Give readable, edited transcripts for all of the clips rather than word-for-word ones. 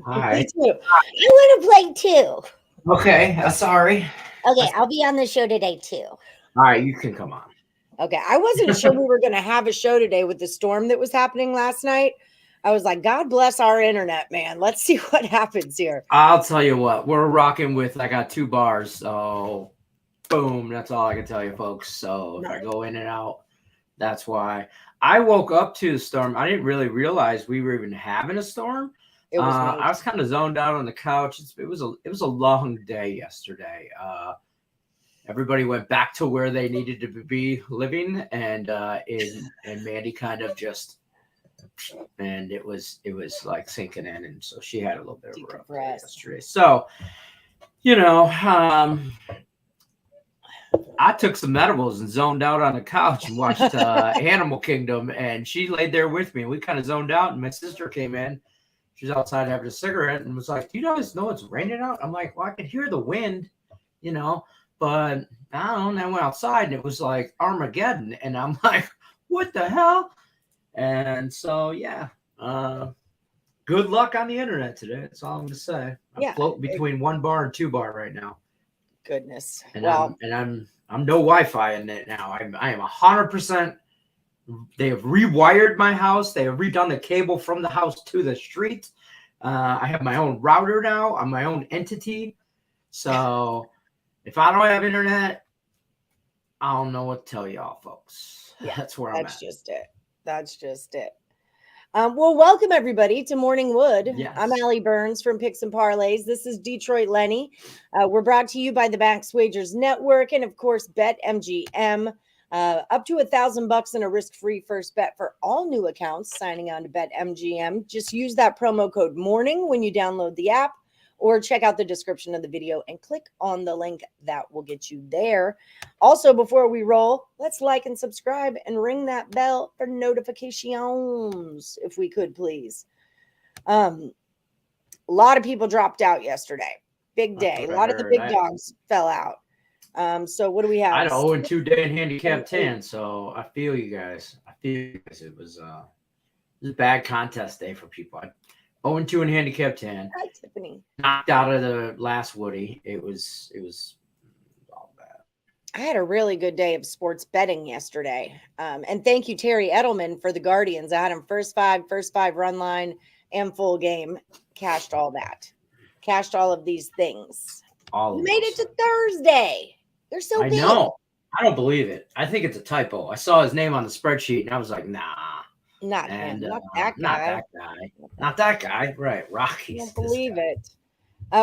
All Me right. too. I want to play too. Okay. Sorry. Okay, I'll be on the show today too. All right. You can come on. Okay, I wasn't sure we were going to have a show today with the storm that was happening last night. I was like, God bless our internet, man. Let's see what happens here. I'll tell you what. We're rocking with. I got 2 bars. So, boom. That's all I can tell you, folks. So if I go in and out, that's why. I woke up to the storm. I didn't really realize we were even having a storm. It was I was kind of zoned out on the couch. It was a long day yesterday. Everybody went back to where they needed to be living, and Mandy kind of just, and it was like sinking in, and so she had a little bit of a rough day yesterday. So, I took some edibles and zoned out on the couch and watched Animal Kingdom, and she laid there with me, and we kind of zoned out. And my sister came in. She was outside having a cigarette and was like, "Do you guys know it's raining out?" I'm like, "Well, I could hear the wind, but I don't know." I went outside and it was like Armageddon, and I'm like, "What the hell?" And so, yeah, good luck on the internet today. That's all I'm gonna say. I'm floating between 1 bar and 2 bar right now. Goodness. And I'm no Wi-Fi in it now. I am 100%. They have rewired my house. They have redone the cable from the house to the street. I have my own router now. I'm my own entity. So if I don't have internet, I don't know what to tell y'all, folks. Yeah, that's where I'm at. That's just it. Well, welcome everybody to Morning Wood. Yes. I'm Allie Burns from Picks and Parlays. This is Detroit Lenny. We're brought to you by the Max Wagers Network and, of course, BetMGM. Up to $1,000 in a risk-free first bet for all new accounts signing on to BetMGM. Just use that promo code MORNING when you download the app, or check out the description of the video and click on the link that will get you there. Also, before we roll, let's like and subscribe and ring that bell for notifications, if we could, please. A lot of people dropped out yesterday. Big day. A lot of the big dogs fell out. So what do we have? I had an 0-2 day in handicap 10, so I feel you guys. It was a bad contest day for people. 0-2 in handicap 10. Hi, Tiffany. Knocked out of the last Woody. It was all bad. I had a really good day of sports betting yesterday. And thank you, Terry Edelman, for the Guardians. I had him first five run line and full game. Cashed all that. Cashed all of these things. You made it to Thursday. You're so big. I know. I don't believe it. I think it's a typo. I saw his name on the spreadsheet and I was like, nah. Not him. Not that guy. Not that guy. Right. Rocky. I can't believe it.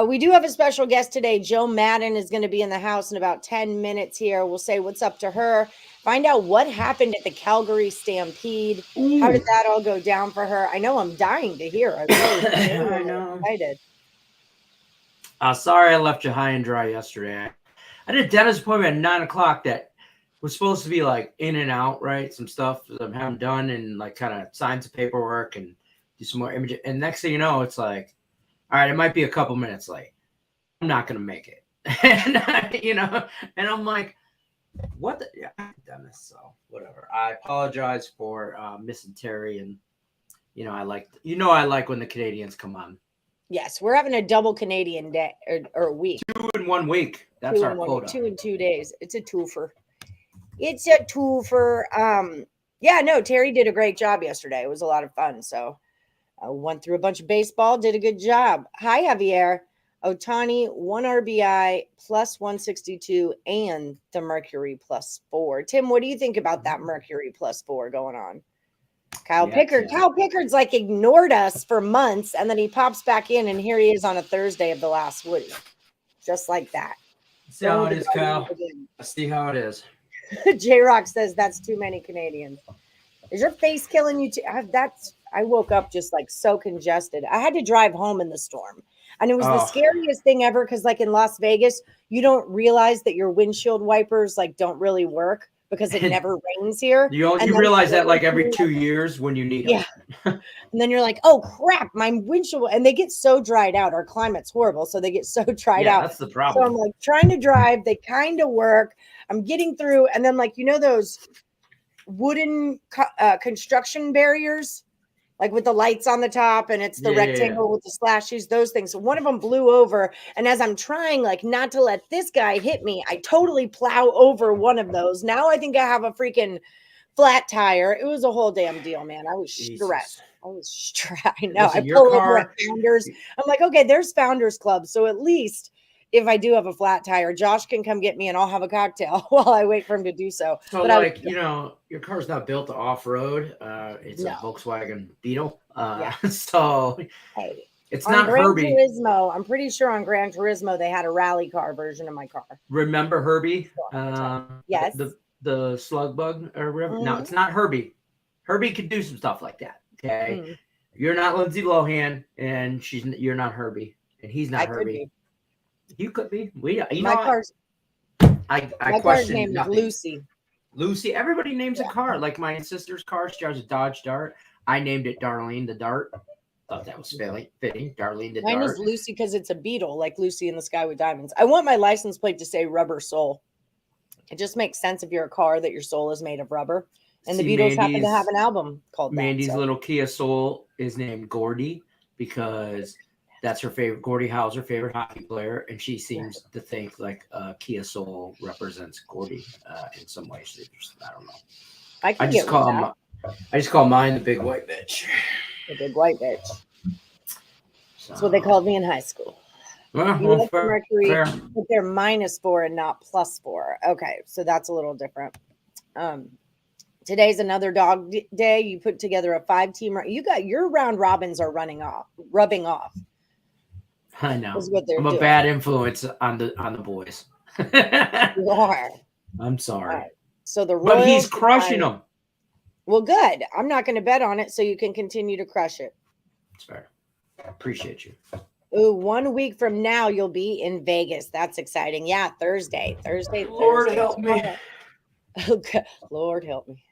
We do have a special guest today. Joe Madden is going to be in the house in about 10 minutes here. We'll say what's up to her. Find out what happened at the Calgary Stampede. Ooh. How did that all go down for her? I know I'm dying to hear. I know. Excited. Sorry I left you high and dry yesterday. I did a dentist appointment at 9 o'clock that was supposed to be like in and out, right? Some stuff that I'm having done and like kind of sign some paperwork and do some more images. And next thing you know, it's like, all right, it might be a couple minutes late. I'm not going to make it. And, and I'm like, what the? Yeah, I've done this, so whatever. I apologize for missing Terry. And, I like when the Canadians come on. Yes, we're having a double Canadian day or week. 2 in 1 week. That's our quota. 2 in 2 days. It's a twofer. Terry did a great job yesterday. It was a lot of fun. So I went through a bunch of baseball, did a good job. Hi, Javier. Ohtani, 1 RBI, plus 162, and the Mercury +4. Tim, what do you think about that Mercury +4 going on? Kyle Pickard's like ignored us for months, and then he pops back in, and here he is on a Thursday of the last Woody. Just like that. See how it is, Kyle. I see how it is. J-Rock says that's too many Canadians. Is your face killing you too? I woke up just like so congested. I had to drive home in the storm. And it was the scariest thing ever because like in Las Vegas, you don't realize that your windshield wipers like don't really work because it never rains here. You realize that like every 2 years when you need them. And then you're like, oh crap, my windshield. And they get so dried out. Our climate's horrible. So they get so dried out. That's the problem. So I'm like trying to drive. They kind of work. I'm getting through. And then like, those wooden construction barriers like with the lights on the top, and it's the Yeah. rectangle with the slashes, those things. So one of them blew over, and as I'm trying like not to let this guy hit me, I totally plow over one of those. Now I think I have a freaking flat tire. It was a whole damn deal, man. I was stressed. I was stressed. I know. Listen, I your pull over car- at Founders. I'm like, okay, there's Founders Club. So at least if I do have a flat tire, Josh can come get me and I'll have a cocktail while I wait for him to do so. So, but like, your car's not built to off-road. It's No. a Volkswagen Beetle. Yeah. So Hey, it's on not Gran Herbie. Turismo, I'm pretty sure on Gran Turismo they had a rally car version of my car. Remember Herbie? Yes. The slug bug or whatever. No, Mhm. it's not Herbie. Herbie could do some stuff like that. Okay. Mm. You're not Lindsay Lohan, and you're not Herbie, and he's not I could Herbie. be. You could be. My car's question name is nothing. Lucy. Lucy. Everybody names a car. Like my sister's car, she drives a Dodge Dart. I named it Darlene the Dart. Thought that was fitting. Darlene the Mine Dart. is Lucy because it's a beetle, like Lucy in the Sky with Diamonds. I want my license plate to say Rubber Soul. It just makes sense if you're a car that your soul is made of rubber. And the Beatles happen to have an album called Mandy's that. So. little Kia Soul is named Gordy because that's her favorite. Gordy Howe's her favorite hockey player, and she seems to think like Kia Soul represents Gordy in some ways. I don't know. I just call mine the big white bitch. The big white bitch. That's what they called me in high school. Well, Mercury, but they're -4 and not +4. Okay, so that's a little different. Today's another dog day. You put together a 5-team. You got your round robins are rubbing off. I know. Is what they're I'm a doing. bad influence on the boys. You are. I'm sorry. Right. So the Royals, but he's crushing them. Well, good. I'm not going to bet on it, so you can continue to crush it. That's fair. I appreciate you. Ooh, 1 week from now, you'll be in Vegas. That's exciting. Yeah, Thursday. Lord help me. Okay. Lord help me.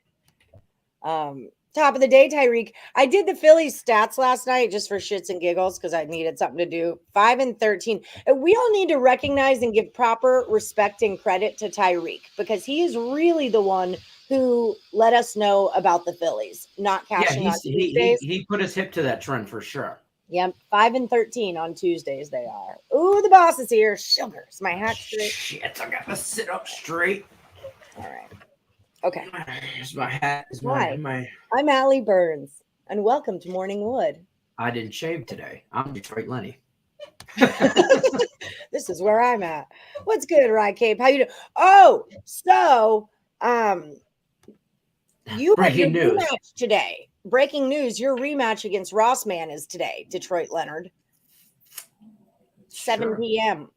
Top of the day, Tyreek. I did the Phillies stats last night just for shits and giggles because I needed something to do. 5-13. We all need to recognize and give proper respect and credit to Tyreek because he is really the one who let us know about the Phillies not cashing on Tuesdays. He put his hip to that trend for sure. Yep, 5-13 on Tuesdays they are. Ooh, the boss is here. Sugar. Is my hat straight? Shit, I gotta sit up straight. All right. Okay. Here's my hat. I'm Allie Burns, and welcome to Morning Wood. I didn't shave today. I'm Detroit Lenny. This is where I'm at. What's good, Rye Cape? How you doing? Oh, so you had your rematch today. Breaking news: your rematch against Rossman is today. Detroit Leonard, 7 p.m.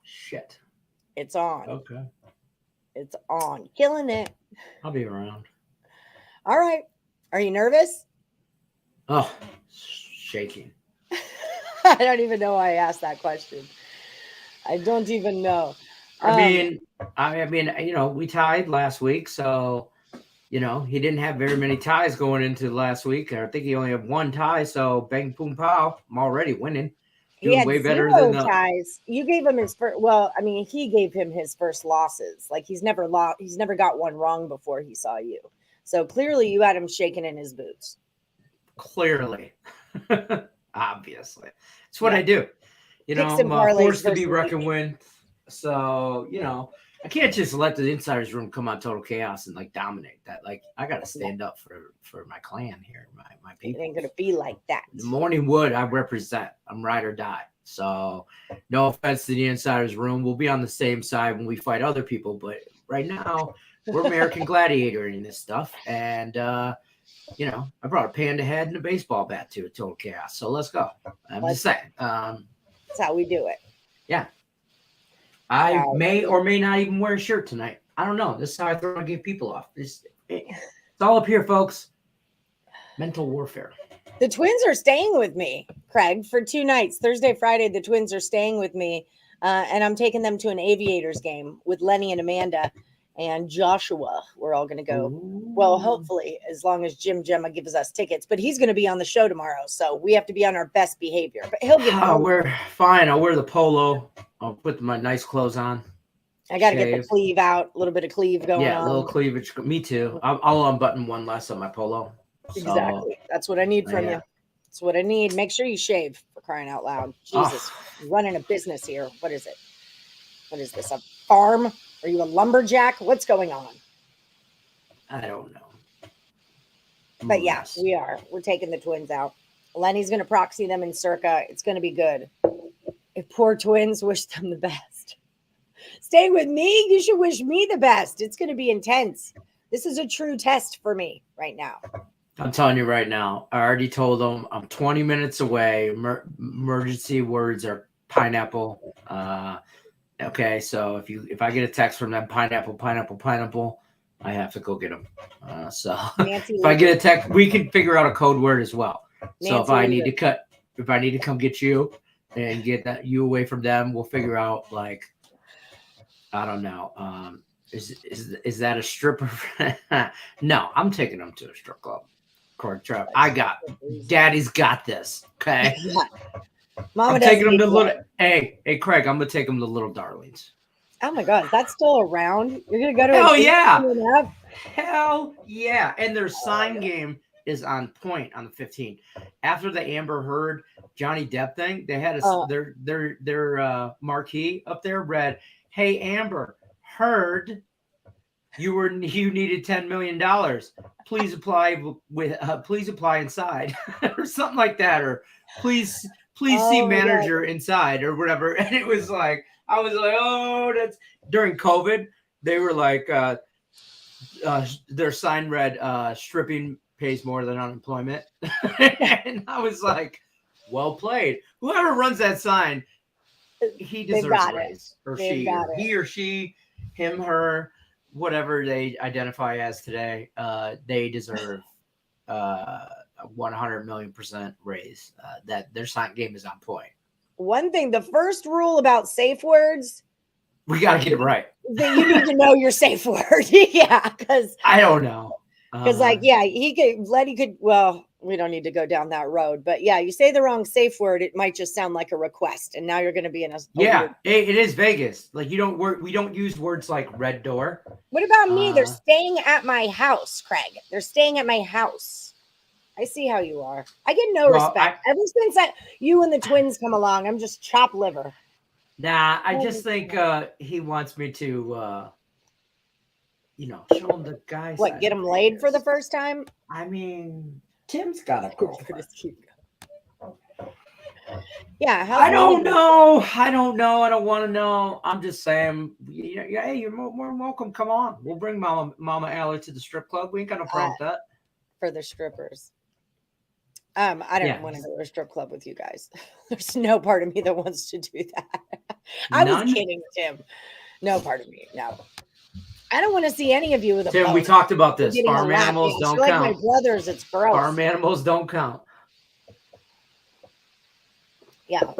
Shit. It's on. Okay. It's on. Killing it. I'll be around. All right. Are you nervous? Oh, shaking. I don't even know why I asked that question. I don't even know. I mean, we tied last week, so he didn't have very many ties going into last week. I think he only had one tie, so bang, boom, pow. I'm already winning. He had way better than ties. You gave him his first. Well, I mean, he gave him his first losses. Like he's never lost. He's never got one wrong before he saw you. So clearly, you had him shaking in his boots. Clearly, obviously, it's what I do. I'm a force to be reckoned with. So I can't just let the insiders room come on Total Chaos and dominate that. I got to stand up for my clan here, my people. It ain't gonna be like that. The Morning Wood, I represent. I'm ride or die. So no offense to the insiders room. We'll be on the same side when we fight other people, but right now we're American Gladiator in this stuff. And I brought a panda head and a baseball bat to Total Chaos. So let's go. I'm just saying. That's how we do it. Yeah. I may or may not even wear a shirt tonight. I don't know. This is how I throw and get people off. It's all up here, folks. Mental warfare. The Twins are staying with me, Craig, for 2 nights. Thursday, Friday, the Twins are staying with me. And I'm taking them to an Aviators game with Lenny and Amanda and Joshua. We're all going to go. Ooh. Well, hopefully, as long as Jim Gemma gives us tickets. But he's going to be on the show tomorrow, so we have to be on our best behavior. But he'll get. We're fine. I'll wear the polo. I'll put my nice clothes on. I got to get the sleeve out. A little bit of cleave going on. Yeah, a little cleavage. Me too. I'll unbutton one less on my polo. Exactly. That's what I need from you. That's what I need. Make sure you shave, for crying out loud. Jesus, running a business here. What is it? What is this? A farm? Are you a lumberjack? What's going on? I don't know. But yeah, we are. We're taking the Twins out. Lenny's going to proxy them in Circa. It's going to be good. If poor Twins, wish them the best. Stay with me. You should wish me the best. It's going to be intense. This is a true test for me right now. I'm telling you right now. I already told them I'm 20 minutes away. Emergency words are pineapple. Okay, so if I get a text from them, pineapple, I have to go get them. So if I get a text, we can figure out a code word as well. So if I need to come get you and get you away from them, we'll figure out, like, I don't know. Is that a stripper? No, I'm taking them to a strip club. Correct, Trev. Daddy's got this. Okay. Mama, I'm taking them to little. Hey, Craig, I'm gonna take them to Little Darlings. Oh my God, that's still around. You're gonna go to Hell yeah. Hell yeah. And their sign game is on point on the 15th. After the Amber Heard Johnny Depp thing, they had their marquee up there read, "Hey Amber Heard, you needed $10 million. Please apply please apply inside," or something like that, or please see manager inside, or whatever. And it was like, I was like, oh, that's during COVID. They were like, their sign read, stripping pays more than unemployment. And I was like, well played. Whoever runs that sign, he deserves a raise. Or she, or he or she, him, her, whatever they identify as today, they deserve 100 million% raise. That their sign game is on point. One thing, the first rule about safe words, we got to get it right. That you need to know your safe word. Yeah, because I don't know. Because Lenny could, well, we don't need to go down that road, but yeah, you say the wrong safe word, it might just sound like a request, and now you're going to be in a it is Vegas. Like, we don't use words like red door. What about me? They're staying at my house, Craig. They're staying at my house. I see how you are. I get no respect. Ever since you and the Twins come along, I'm just chopped liver. Nah, I just think he wants me to, show him the guys. What, get him laid for the first time? I mean, Tim's got a girlfriend. Yeah. I don't know. I don't want to know. I'm just saying, hey, you're more than welcome. Come on. We'll bring Mama Allie to the strip club. We ain't got no problem with that. For the strippers. I don't want to go to a strip club with you guys. There's no part of me that wants to do that. I was kidding, Tim. No part of me. No. I don't want to see any of you with a Tim, we talked about this. Farm animals don't count. Like my brothers, it's gross. Farm animals don't count. Yeah.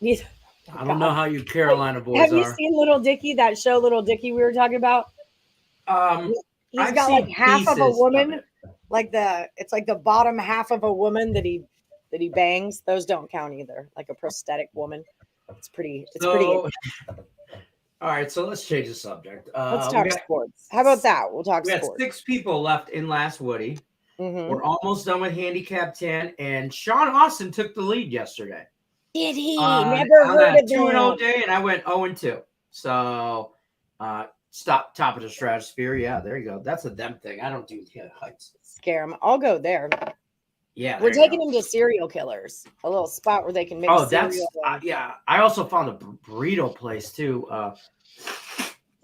I don't know how you Carolina boys Have you seen Little Dicky, that show Little Dicky we were talking about? He's got like half of a woman. It's like the bottom half of a woman that he bangs. Those don't count either. Like a prosthetic woman. It's pretty. All right, so let's change the subject. Let's talk sports. How about that? We'll talk sports. We had 6 people left in last Woody. Mm-hmm. We're almost done with Handicap 10, and Sean Austin took the lead yesterday. Did he? Never heard of him. 2-0 day, and I went 0-2. So, top of the stratosphere. Yeah, there you go. That's a them thing. I don't do heights. Scare them. I'll go there. Yeah, we're taking them to Serial Killers, a little spot where they can make. Yeah. I also found a burrito place too.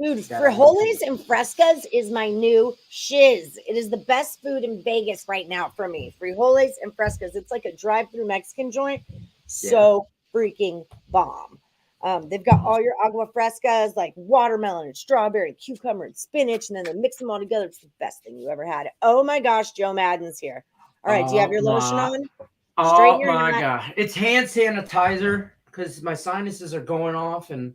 Dude, frijoles and frescas is my new shiz. It is the best food in Vegas right now for me. Frijoles and frescas. It's like a drive-through Mexican joint. So freaking bomb. They've got all your agua frescas, like watermelon and strawberry, cucumber and spinach, and then they mix them all together. It's the best thing you eever had. Oh my gosh, Joe Madden's here. All right, do you have your lotion on? Oh my God. It's hand sanitizer because my sinuses are going off and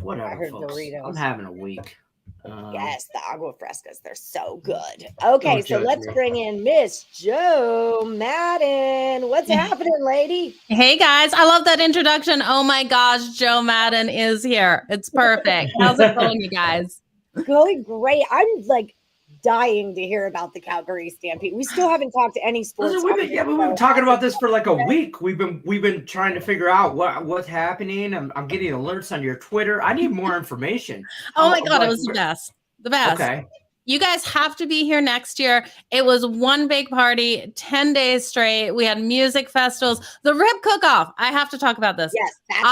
whatever, folks. I'm having a week. Yes, the agua frescas. They're so good. Okay, so let's bring in Miss Joe Madden. What's happening, lady? Hey, guys. I love that introduction. Oh, my gosh. Joe Madden is here. It's perfect. How's it going, you guys? Going great. I'm like dying to hear about the Calgary Stampede. We still haven't talked to any sports. Listen, we've been talking about this for like a week. We've been trying to figure out what's happening. I'm getting alerts on your Twitter. I need more information. Oh my God, it was the best. The best. Okay. You guys have to be here next year. It was one big party, 10 days straight. We had music festivals, the rib cook-off. I have to talk about this. Yes, that's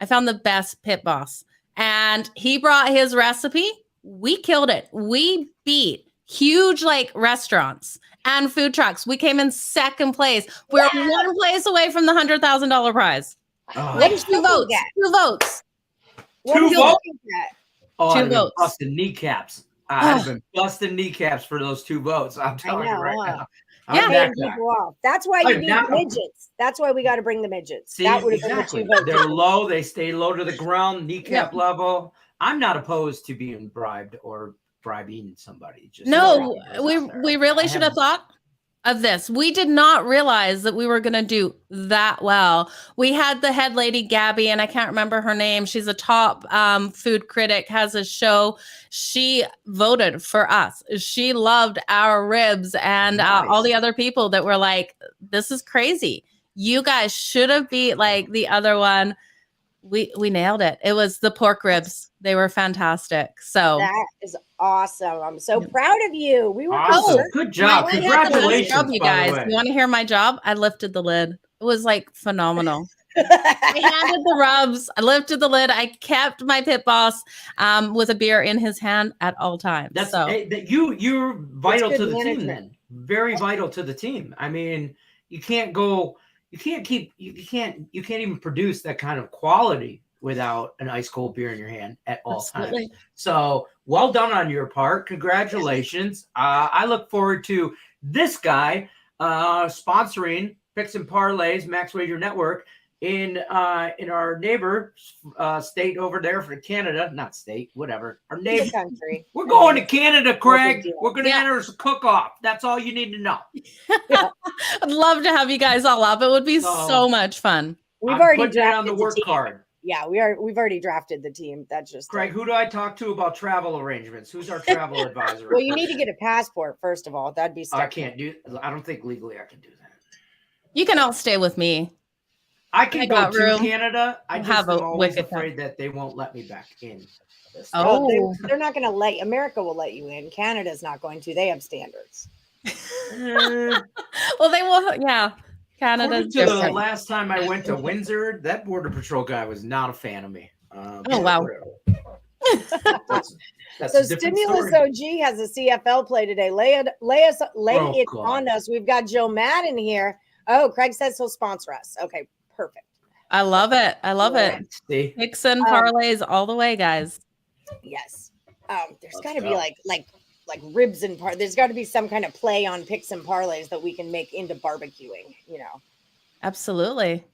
I found the best pit boss, and he brought his recipe. We killed it. We beat huge like restaurants and food trucks. We came in second place. We're one place away from the $100,000 prize. What is 2 votes. 2 votes. Two votes. Oh, Two I've been votes. busting kneecaps. I've been busting kneecaps for those 2 votes. I'm telling you right now. That's why you need midgets. That's why we got to bring the midgets. See, that would have exactly. been the 2 votes. They're low. They stay low to the ground, kneecap level. I'm not opposed to being bribed or bribing somebody. Just no, we really should have thought of this. We did not realize that we were going to do that well. We had the head lady, Gabby, and I can't remember her name. She's a top food critic, has a show. She voted for us. She loved our ribs and all the other people that were like, this is crazy. You guys should have beat like the other one. We nailed it. It was the pork ribs. They were fantastic. So that is awesome. I'm so proud of you. We were good job. Congratulations, job, you guys. You want to hear my job? I lifted the lid. It was like phenomenal. I handed the rubs. I lifted the lid. I kept my pit boss with a beer in his hand at all times. You're vital to the team then. Very vital to the team. I mean, you can't even produce that kind of quality without an ice cold beer in your hand at all times. So well done on your part. Congratulations. I look forward to this guy sponsoring Picks and Parlays, Max Wager Network in our neighbor state over there for Canada, not state, whatever. Our neighbor country. We're going to Canada, Craig. We're going to enter a cook-off. That's all you need to know. I'd love to have you guys all up. It would be so much fun. We've already drafted on the work card. Yeah, we've already drafted the team. That's just Craig. Who do I talk to about travel arrangements? Who's our travel advisor? Well, you need to get a passport first of all. That'd be. I can't do. I don't think legally I can do that. You can all stay with me. I can go to Canada. I just am always afraid that they won't let me back in. They're not going to let. America will let you in. Canada's not going to. They have standards. Well, they will. Yeah. Canada's different. The last time I went to Windsor, that Border Patrol guy was not a fan of me. Oh, wow. That's so Stimulus story. OG has a CFL play today. Lay it on us. We've got Joe Madden here. Oh, Craig says he'll sponsor us. Okay, perfect. I love it. I love it. Picks and parlays all the way, guys. Yes. There's got to be like ribs and there's got to be some kind of play on picks and parlays that we can make into barbecuing, Absolutely.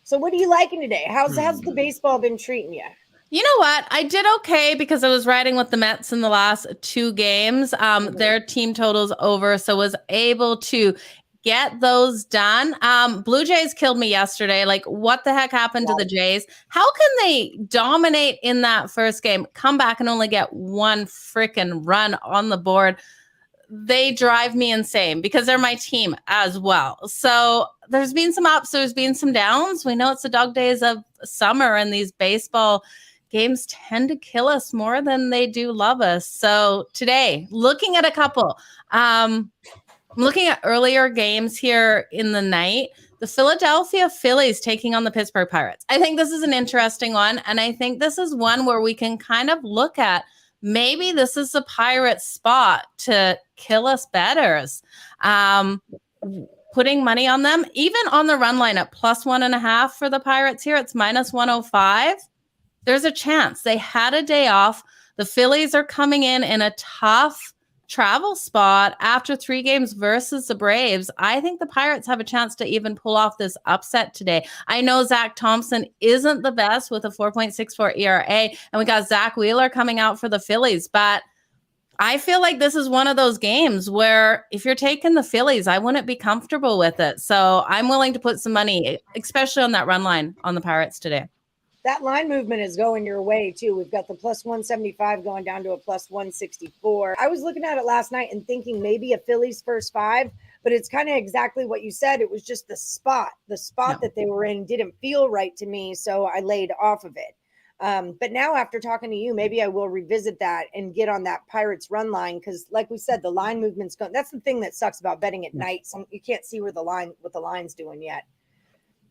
So what are you liking today? How's the baseball been treating you? You know what? I did okay because I was riding with the Mets in the last 2 games. Their team totals over, so was able to get those done. Blue Jays killed me yesterday. Like, what the heck happened to the Jays? How can they dominate in that first game, come back and only get 1 freaking run on the board? They drive me insane because they're my team as well. So there's been some ups, there's been some downs. We know it's the dog days of summer, and these baseball games tend to kill us more than they do love us. So today, looking at a couple, I'm looking at earlier games here in the night. The Philadelphia Phillies taking on the Pittsburgh Pirates. I think this is an interesting one. And I think this is one where we can kind of look at maybe this is the Pirates spot to kill us bettors. Putting money on them, even on the run line at +1.5 for the Pirates here, it's -105. There's a chance. They had a day off. The Phillies are coming in a tough travel spot after 3 games versus the Braves. I think the Pirates have a chance to even pull off this upset today. I know Zach Thompson isn't the best with a 4.64 ERA, and we got Zach Wheeler coming out for the Phillies, but I feel like this is one of those games where if you're taking the Phillies, I wouldn't be comfortable with it. So I'm willing to put some money, especially on that run line on the Pirates today. That line movement is going your way too. We've got the plus 175 going down to a plus 164. I was looking at it last night and thinking maybe a Phillies first five, but it's kind of exactly what you said. It was just the spot that they were in didn't feel right to me. So I laid off of it. But now after talking to you, maybe I will revisit that and get on that Pirates run line. Cause like we said, the line movement's going. That's the thing that sucks about betting at night. You can't see what the line's doing yet.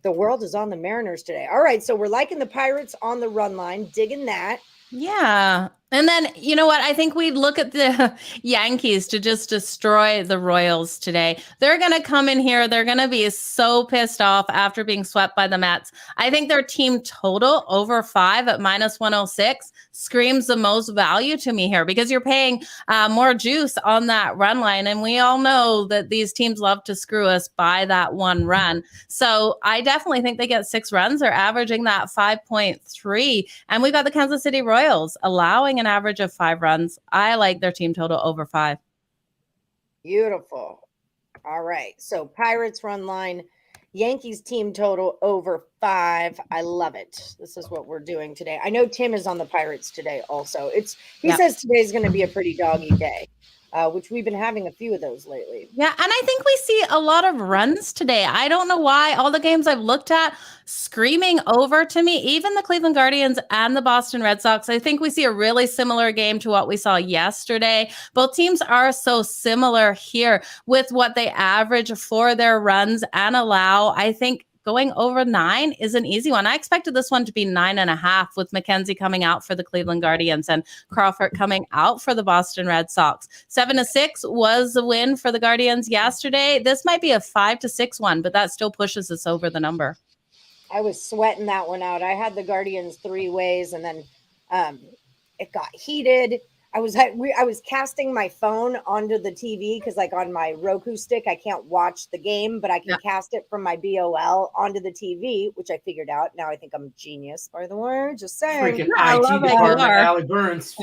The world is on the Mariners today. All right. So we're liking the Pirates on the run line, digging that. Yeah. And then, you know what? I think we'd look at the Yankees to just destroy the Royals today. They're going to come in here. They're going to be so pissed off after being swept by the Mets. I think their team total over 5 at minus 106 screams the most value to me here because you're paying more juice on that run line. And we all know that these teams love to screw us by that one run. So I definitely think they get 6 runs. They're averaging that 5.3. And we've got the Kansas City Royals allowing an average of 5 runs. I like their team total over 5. Beautiful. All right. So Pirates run line, Yankees team total over 5. I love it. This is what we're doing today. I know Tim is on the Pirates today also. He says today's going to be a pretty doggy day, which we've been having a few of those lately. Yeah, and I think we see a lot of runs today. I don't know why. All the games I've looked at screaming over to me, even the Cleveland Guardians and the Boston Red Sox. I think we see a really similar game to what we saw yesterday. Both teams are so similar here with what they average for their runs and allow. I think going over 9 is an easy one. I expected this one to be 9.5 with McKenzie coming out for the Cleveland Guardians and Crawford coming out for the Boston Red Sox. 7-6 was the win for the Guardians yesterday. This might be a 5-6 one, but that still pushes us over the number. I was sweating that one out. I had the Guardians 3 ways, and then it got heated. I was casting my phone onto the TV because, like, on my Roku stick, I can't watch the game, but I can cast it from my BOL onto the TV, which I figured out. Now I think I'm a genius, by the way. Just saying. Freaking IT department, Allie Burns.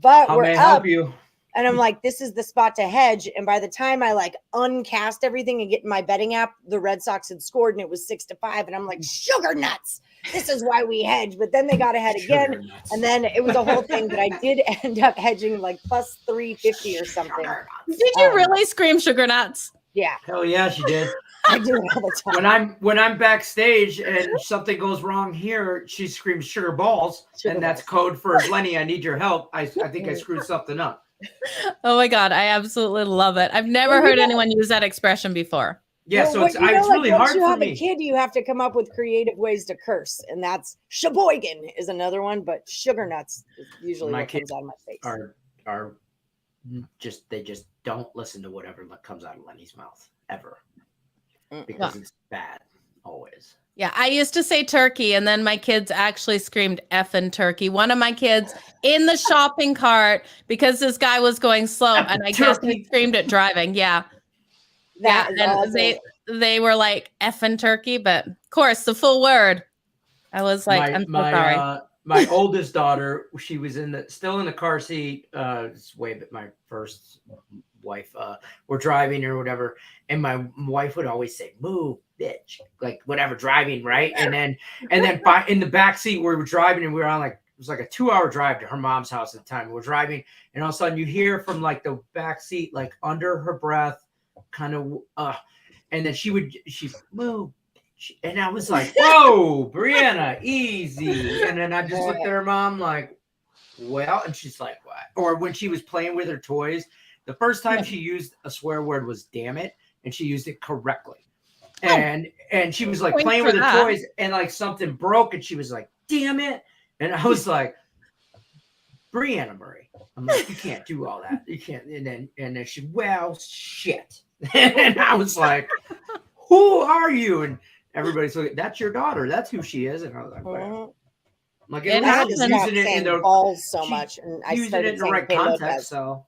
But How we're may I up. help you? And I'm like, this is the spot to hedge. And by the time I like uncast everything and get in my betting app, the Red Sox had scored and it was 6-5. And I'm like, sugar nuts. This is why we hedge. But then they got ahead again. And then it was a whole thing. But I did end up hedging like plus 350 or something. Did you really scream sugar nuts? Yeah. Hell yeah, she did. I do it all the time. When I'm backstage and something goes wrong here, she screams sugar balls. That's code for Lenny, I need your help. I think I screwed something up. Oh my God, I absolutely love it. I've never heard anyone use that expression before. Yeah, well, so it's really hard for me. Once you have a kid, you have to come up with creative ways to curse, and that's Sheboygan is another one, but sugar nuts is usually what comes out of my face. Are they just don't listen to whatever comes out of Lenny's mouth ever because it's bad always. Yeah, I used to say turkey, and then my kids actually screamed effing turkey. One of my kids in the shopping cart because this guy was going slow, and I guess he screamed it driving. Yeah. And awesome. They were like effing turkey, but of course the full word. I was like, I'm so sorry. My oldest daughter, she was still in the car seat. It's my first wife. We're driving or whatever, and my wife would always say, "Move, bitch," like whatever, driving right. And then in the back seat we were driving, and we were on it was like a 2-hour drive to her mom's house at the time. We're driving, and all of a sudden you hear from like the back seat, like under her breath, kind of, and then she'd move. And I was like, whoa, Brianna, easy. And then I just looked at her mom like, well, and she's like, what? Or when she was playing with her toys, the first time she used a swear word was damn it. And she used it correctly. And she was like playing with her toys and like something broke and she was like, damn it. And I was like, Brianna Murray. I'm like, you can't do all that. You can't. And then she, well, shit. And I was like, who are you? And everybody's like, that's your daughter. That's who she is. And I was like, whatever. Like, it happens using it in the balls so much. And I using it in the right context. So,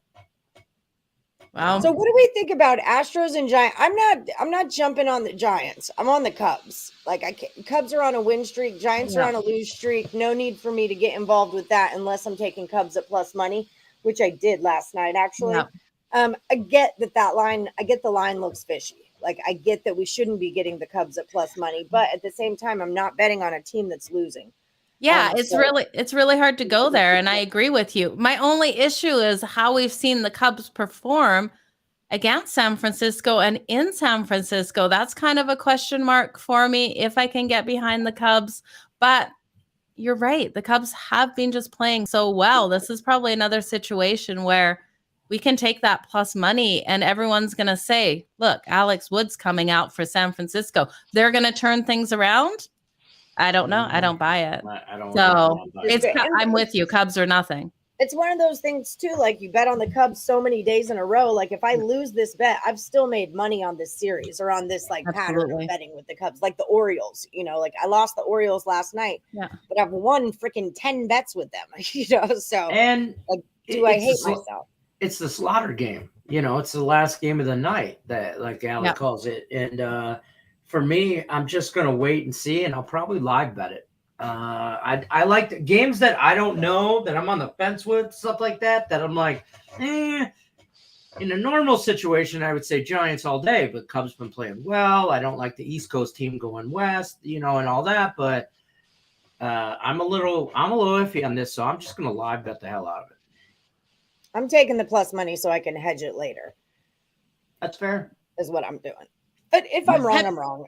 wow. So what do we think about Astros and Giants? I'm not jumping on the Giants. I'm on the Cubs. Like Cubs are on a win streak. Giants are on a lose streak. No need for me to get involved with that unless I'm taking Cubs at plus money, which I did last night actually. Yeah. I get that line. I get the line looks fishy. Like I get that we shouldn't be getting the Cubs at plus money, but at the same time, I'm not betting on a team that's losing. Yeah, it's really hard to go there, and I agree with you. My only issue is how we've seen the Cubs perform against San Francisco and in San Francisco. That's kind of a question mark for me if I can get behind the Cubs. But you're right. The Cubs have been just playing so well. This is probably another situation where we can take that plus money and everyone's going to say, look, Alex Wood's coming out for San Francisco. They're going to turn things around. I don't know. I don't buy it. I don't. So I'm with you. Cubs or nothing. It's one of those things too, like you bet on the Cubs so many days in a row. Like if I lose this bet, I've still made money on this series or on this like pattern of betting with the Cubs, like the Orioles, like I lost the Orioles last night, but I've won freaking 10 bets with them, so. And like, do I hate myself? It's the slaughter game, it's the last game of the night that like Alec calls it. And for me, I'm just going to wait and see, and I'll probably live bet it. I like the games that I don't know, that I'm on the fence with, stuff like that I'm like, in a normal situation, I would say Giants all day, but Cubs been playing well. I don't like the East Coast team going west, and all that, but I'm a little iffy on this, so I'm just going to live bet the hell out of it. I'm taking the plus money so I can hedge it later. That's fair. Is what I'm doing. But if I'm wrong, I'm wrong.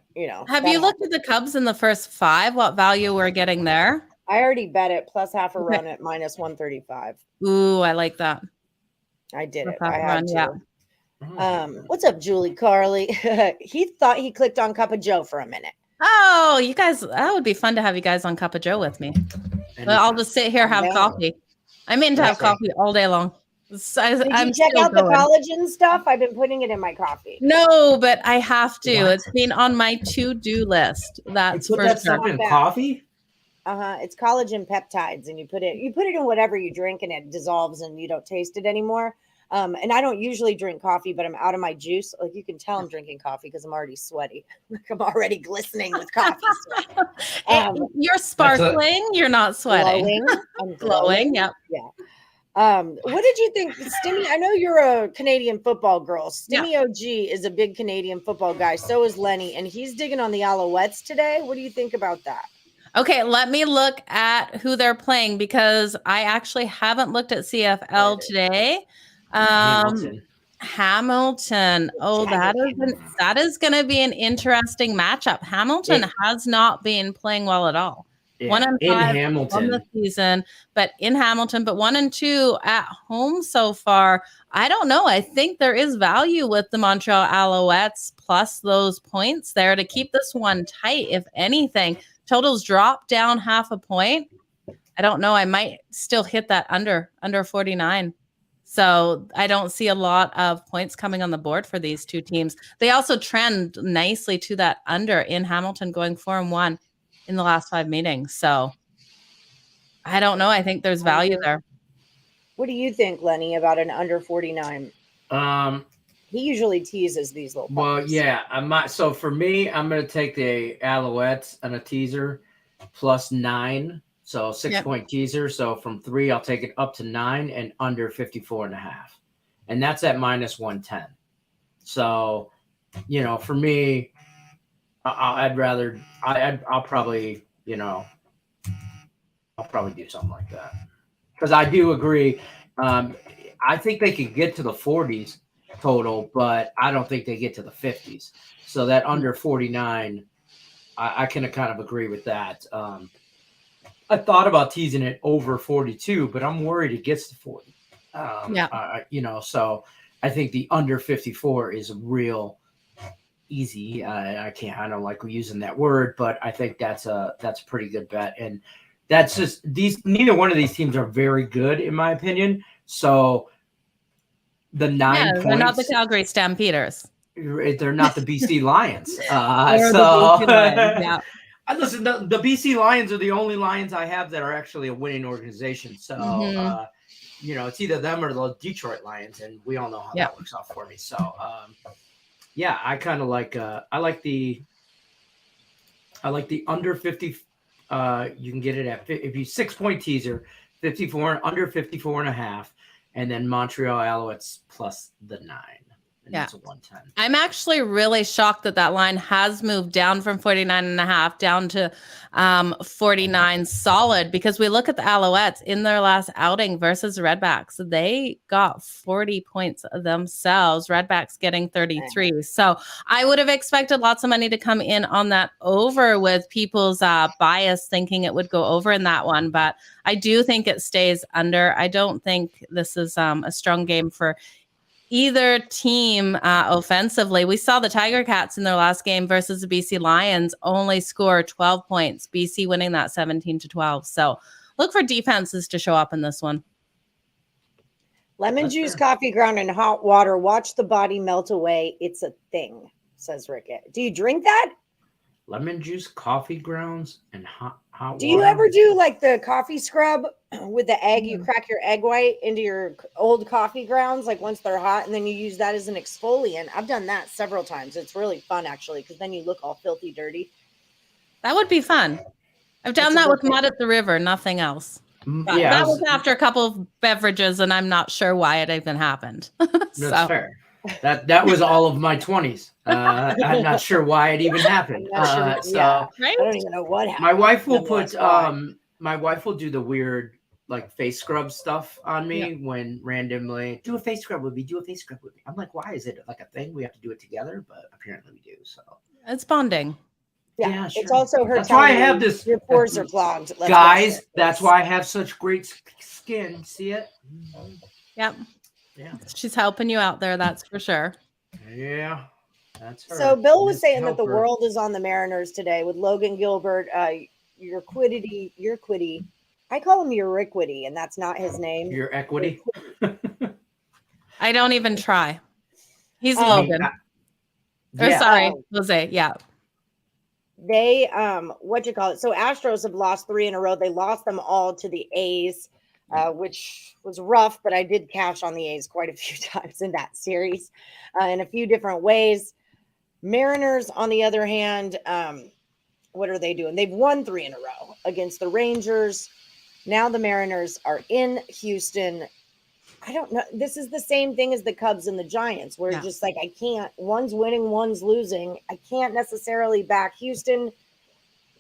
Have you looked at the Cubs in the first 5? What value we're getting there? I already bet it plus half a run at minus 135. Ooh, I like that. I did it. I had to. Yeah. What's up, Julie Carly? He thought he clicked on Cup of Joe for a minute. Oh, you guys, that would be fun to have you guys on Cup of Joe with me. I'll just sit here, have coffee. I'm in to have coffee all day long. Did you check out the collagen stuff? I've been putting it in my coffee. No, but I have to. What? It's been on my to-do list. That's for that stuff in coffee. It's collagen peptides, and you put it in whatever you drink, and it dissolves, and you don't taste it anymore. And I don't usually drink coffee, but I'm out of my juice. Like you can tell I'm drinking coffee because I'm already sweaty. Like I'm already glistening with coffee sweat. You're sparkling. You're not sweating. Glowing. I'm glowing. Yep. Yeah. What did you think, Stimmy? I know you're a Canadian football girl. Stimmy OG is a big Canadian football guy. So is Lenny, and he's digging on the Alouettes today. What do you think about that? Okay, let me look at who they're playing because I actually haven't looked at CFL today. Hamilton. Oh, that is going to be an interesting matchup. Hamilton has not been playing well at all. Yeah, 1-5 in Hamilton on the season, but in Hamilton, but 1-2 at home so far. I don't know. I think there is value with the Montreal Alouettes plus those points there to keep this one tight. If anything, totals drop down half a point. I don't know. I might still hit that under 49. So I don't see a lot of points coming on the board for these two teams. They also trend nicely to that under in Hamilton, going 4-1 in the last 5 meetings. So I don't know. I think there's value there. What do you think, Lenny, about an under 49? He usually teases these little Well, yeah. So for me, I'm going to take the Alouettes and a teaser plus 9. So 6-point teaser. So from 3, I'll take it up to 9 and under 54.5. And that's at minus 110. So, for me, I'll probably do something like that because I do agree. I think they could get to the 40s total, but I don't think they get to the 50s. So that under 49, I can kind of agree with that. I thought about teasing it over 42, but I'm worried it gets to 40. So I think the under 54 is real easy. I don't like using that word, but I think that's a pretty good bet. And that's just neither one of these teams are very good in my opinion. So the 9 points, they're not the Calgary Stampeders. They're not the BC Lions. Listen, the BC Lions are the only Lions I have that are actually a winning organization. So, it's either them or the Detroit Lions, and we all know how that works out for me. So, I kind of like I like the under 50. You can get it at if you 6-point teaser, 54 under 54.5, and then Montreal Alouettes plus the 9. and Yeah. it's a 110. I'm actually really shocked that line has moved down from 49.5 down to 49 solid, because we look at the Alouettes in their last outing versus Redbacks. They got 40 points themselves. Redbacks getting 33. So I would have expected lots of money to come in on that over, with people's bias thinking it would go over in that one. But I do think it stays under. I don't think this is a strong game for either team offensively. We saw the Tiger Cats in their last game versus the BC Lions only score 12 points. BC winning that 17-12. So look for defenses to show up in this one. Lemon juice, coffee ground, and hot water. Watch the body melt away. It's a thing, says Rickett. Do you drink that? Lemon juice, coffee grounds, and hot water. Do you ever do like the coffee scrub with the egg? You crack your egg white into your old coffee grounds, like once they're hot, and then you use that as an exfoliant. I've done that several times. It's really fun, actually, because then you look all filthy dirty. That would be fun. I've done that with mud at the river, nothing else. Yeah, that was after a couple of beverages, and I'm not sure why it even happened. That's fair. That was all of my 20s. I'm not sure why it even happened. Right? I don't even know what happened. My wife will my wife will do the weird like face scrub stuff on me when randomly do a face scrub with me. I'm like, why is it like a thing? We have to do it together, but apparently we do. So it's bonding. Yeah, sure. It's also her. That's why I have this. Your pores are clogged, guys. That's why I have such great skin. See it? Yep. Yeah. She's helping you out there. That's for sure. Yeah. That's her. So Bill was saying that the world is on the Mariners today with Logan Gilbert. Your Quiddy. I call him Euriquity, and that's not his name. Your equity. I don't even try. He's Logan. Sorry, Jose. Yeah. They so Astros have lost 3 in a row. They lost them all to the A's, which was rough, but I did cash on the A's quite a few times in that series in a few different ways. Mariners, on the other hand, what are they doing? They've won 3 in a row against the Rangers. Now the Mariners are in Houston. I don't know. This is the same thing as the Cubs and the Giants, where just like I can't. One's winning, one's losing. I can't necessarily back Houston.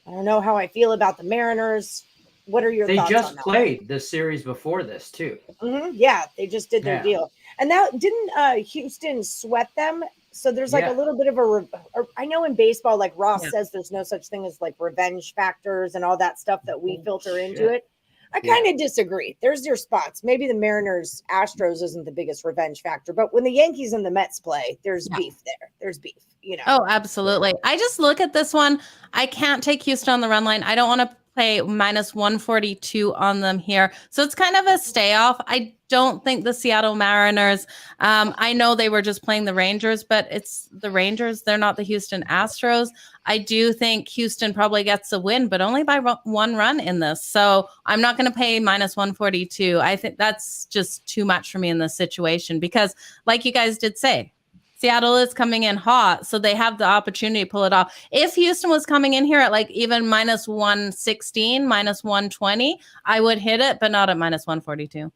I don't know how I feel about the Mariners. What are your thoughts on that? They just played the series before this too. Mm-hmm. Yeah, they just did their deal. And now didn't Houston sweat them? So there's like a little bit of I know in baseball, like Ross says, there's no such thing as like revenge factors and all that stuff that we filter into it. I kind of disagree. There's your spots. Maybe the Mariners, Astros isn't the biggest revenge factor, but when the Yankees and the Mets play, there's beef there. There's beef, you know. Oh, absolutely. I just look at this one. I can't take Houston on the run line. I don't want to play minus 142 on them here. So it's kind of a stay off. I don't think the Seattle Mariners, I know they were just playing the Rangers, but it's the Rangers. They're not the Houston Astros. I do think Houston probably gets a win, but only by 1 run in this. So I'm not going to pay minus 142. I think that's just too much for me in this situation because like you guys did say, Seattle is coming in hot, so they have the opportunity to pull it off. If Houston was coming in here at like even minus 116, minus 120, I would hit it, but not at minus 142.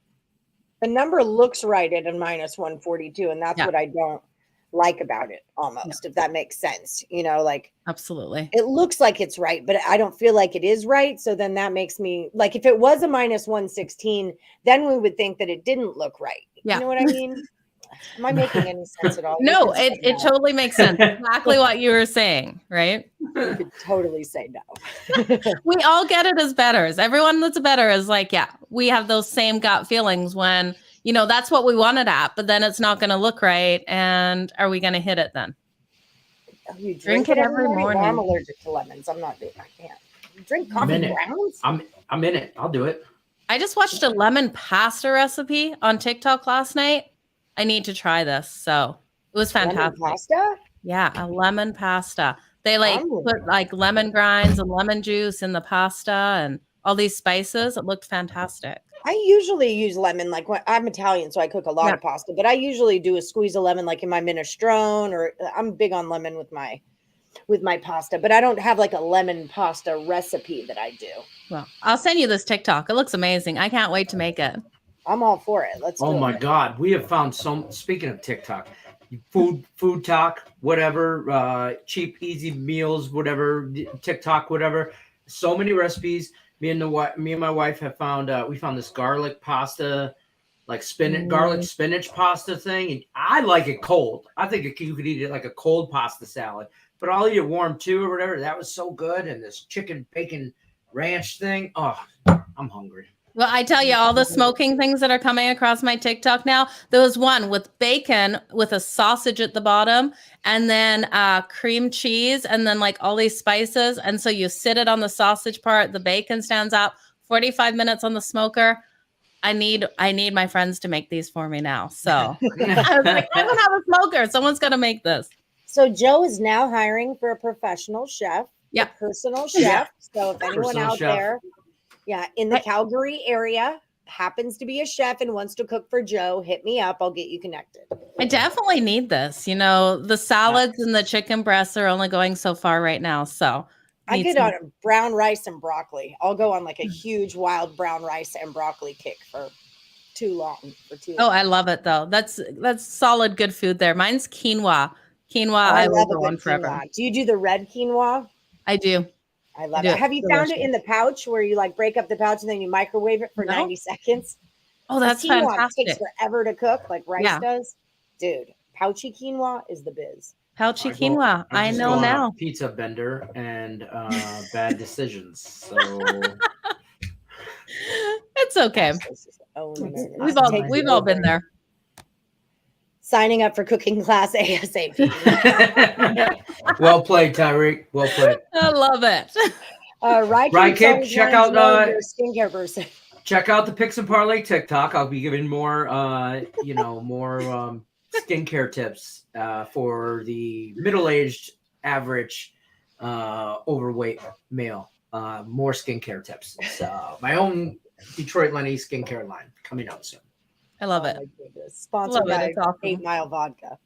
The number looks right at a minus 142, and that's what I don't like about it almost, if that makes sense. You know, like absolutely. It looks like it's right, but I don't feel like it is right. So then that makes me like if it was a minus 116, then we would think that it didn't look right. Yeah. You know what I mean? Am I making any sense at all? No, it totally makes sense. Exactly what you were saying, right? You could totally say no. We all get it as bettors. Everyone that's a bettor is like, yeah, we have those same gut feelings when, you know, that's what we wanted at, but then it's not going to look right. And are we going to hit it then? You drink it every morning. I'm allergic to lemons. I can't. You drink coffee grounds? I'm in it. I'll do it. I just watched a lemon pasta recipe on TikTok last night. I need to try this. So it was fantastic. Lemon pasta? Yeah, a lemon pasta. They put like lemon grinds and lemon juice in the pasta and all these spices. It looked fantastic. I usually use lemon, like when I'm Italian, so I cook a lot of pasta, but I usually do a squeeze of lemon, like in my minestrone, or I'm big on lemon with my pasta, but I don't have like a lemon pasta recipe that I do. Well, I'll send you this TikTok. It looks amazing. I can't wait to make it. I'm all for it. Let's do it. Oh my God. We have found speaking of TikTok, food talk, whatever, cheap, easy meals, whatever, TikTok, whatever. So many recipes. Me and my wife have found. We found this garlic pasta, like garlic spinach pasta thing. And I like it cold. I think you could eat it like a cold pasta salad, but I'll eat it warm too or whatever. That was so good. And this chicken bacon ranch thing. Oh, I'm hungry. Well, I tell you, all the smoking things that are coming across my TikTok now, there was one with bacon with a sausage at the bottom and then cream cheese and then like all these spices. And so you sit it on the sausage part, the bacon stands out, 45 minutes on the smoker. I need my friends to make these for me now. So I was like, I don't have a smoker. Someone's got to make this. So Joe is now hiring for a professional chef. Yeah. A personal chef. So if anyone out there, in the Calgary area happens to be a chef and wants to cook for Joe, hit me up. I'll get you connected. I definitely need this. You know, the salads and the chicken breasts are only going so far right now. So I get on brown rice and broccoli. I'll go on like a huge wild brown rice and broccoli kick for too long. Oh, I love it though. That's solid, good food there. Mine's quinoa. I will go on forever. Quinoa. Do you do the red quinoa? I do. I love it. Have you found it in the pouch where you like break up the pouch and then you microwave it for 90 seconds? Oh, that's fantastic. It takes forever to cook like rice does. Dude, pouchy quinoa is the biz. Pouchy quinoa. I know now. Pizza bender and bad decisions. So it's okay. We've all been there. Signing up for cooking class ASAP. Well played, Tyreek. Well played. I love it. Right, Kip, check out your skincare person. Check out the Picks and Parlay TikTok. I'll be giving more skincare tips for the middle-aged, average, overweight male. More skincare tips. So my own Detroit Lenny skincare line coming out soon. I love it. Sponsored by 8 Mile Vodka.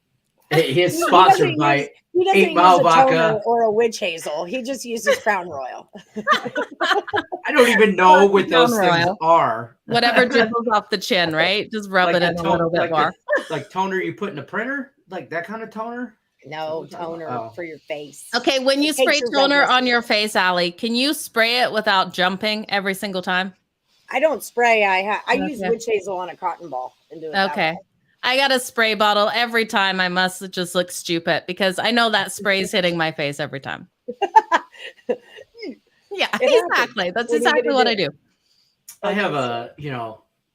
He is sponsored by 8 Mile Vodka or a witch hazel. He just uses Crown Royal. I don't even know what those things are. Whatever dribbles off the chin, right? Just rub it in a little bit more. Like toner you put in a printer? Like that kind of toner? No, toner for your face. Okay, when you spray toner on your face, Allie, can you spray it without jumping every single time? I don't spray. I use witch hazel on a cotton ball and do it. Okay. I got a spray bottle every time. I must just look stupid because I know that spray is hitting my face every time. Yeah, exactly. That's exactly what I do. I have a,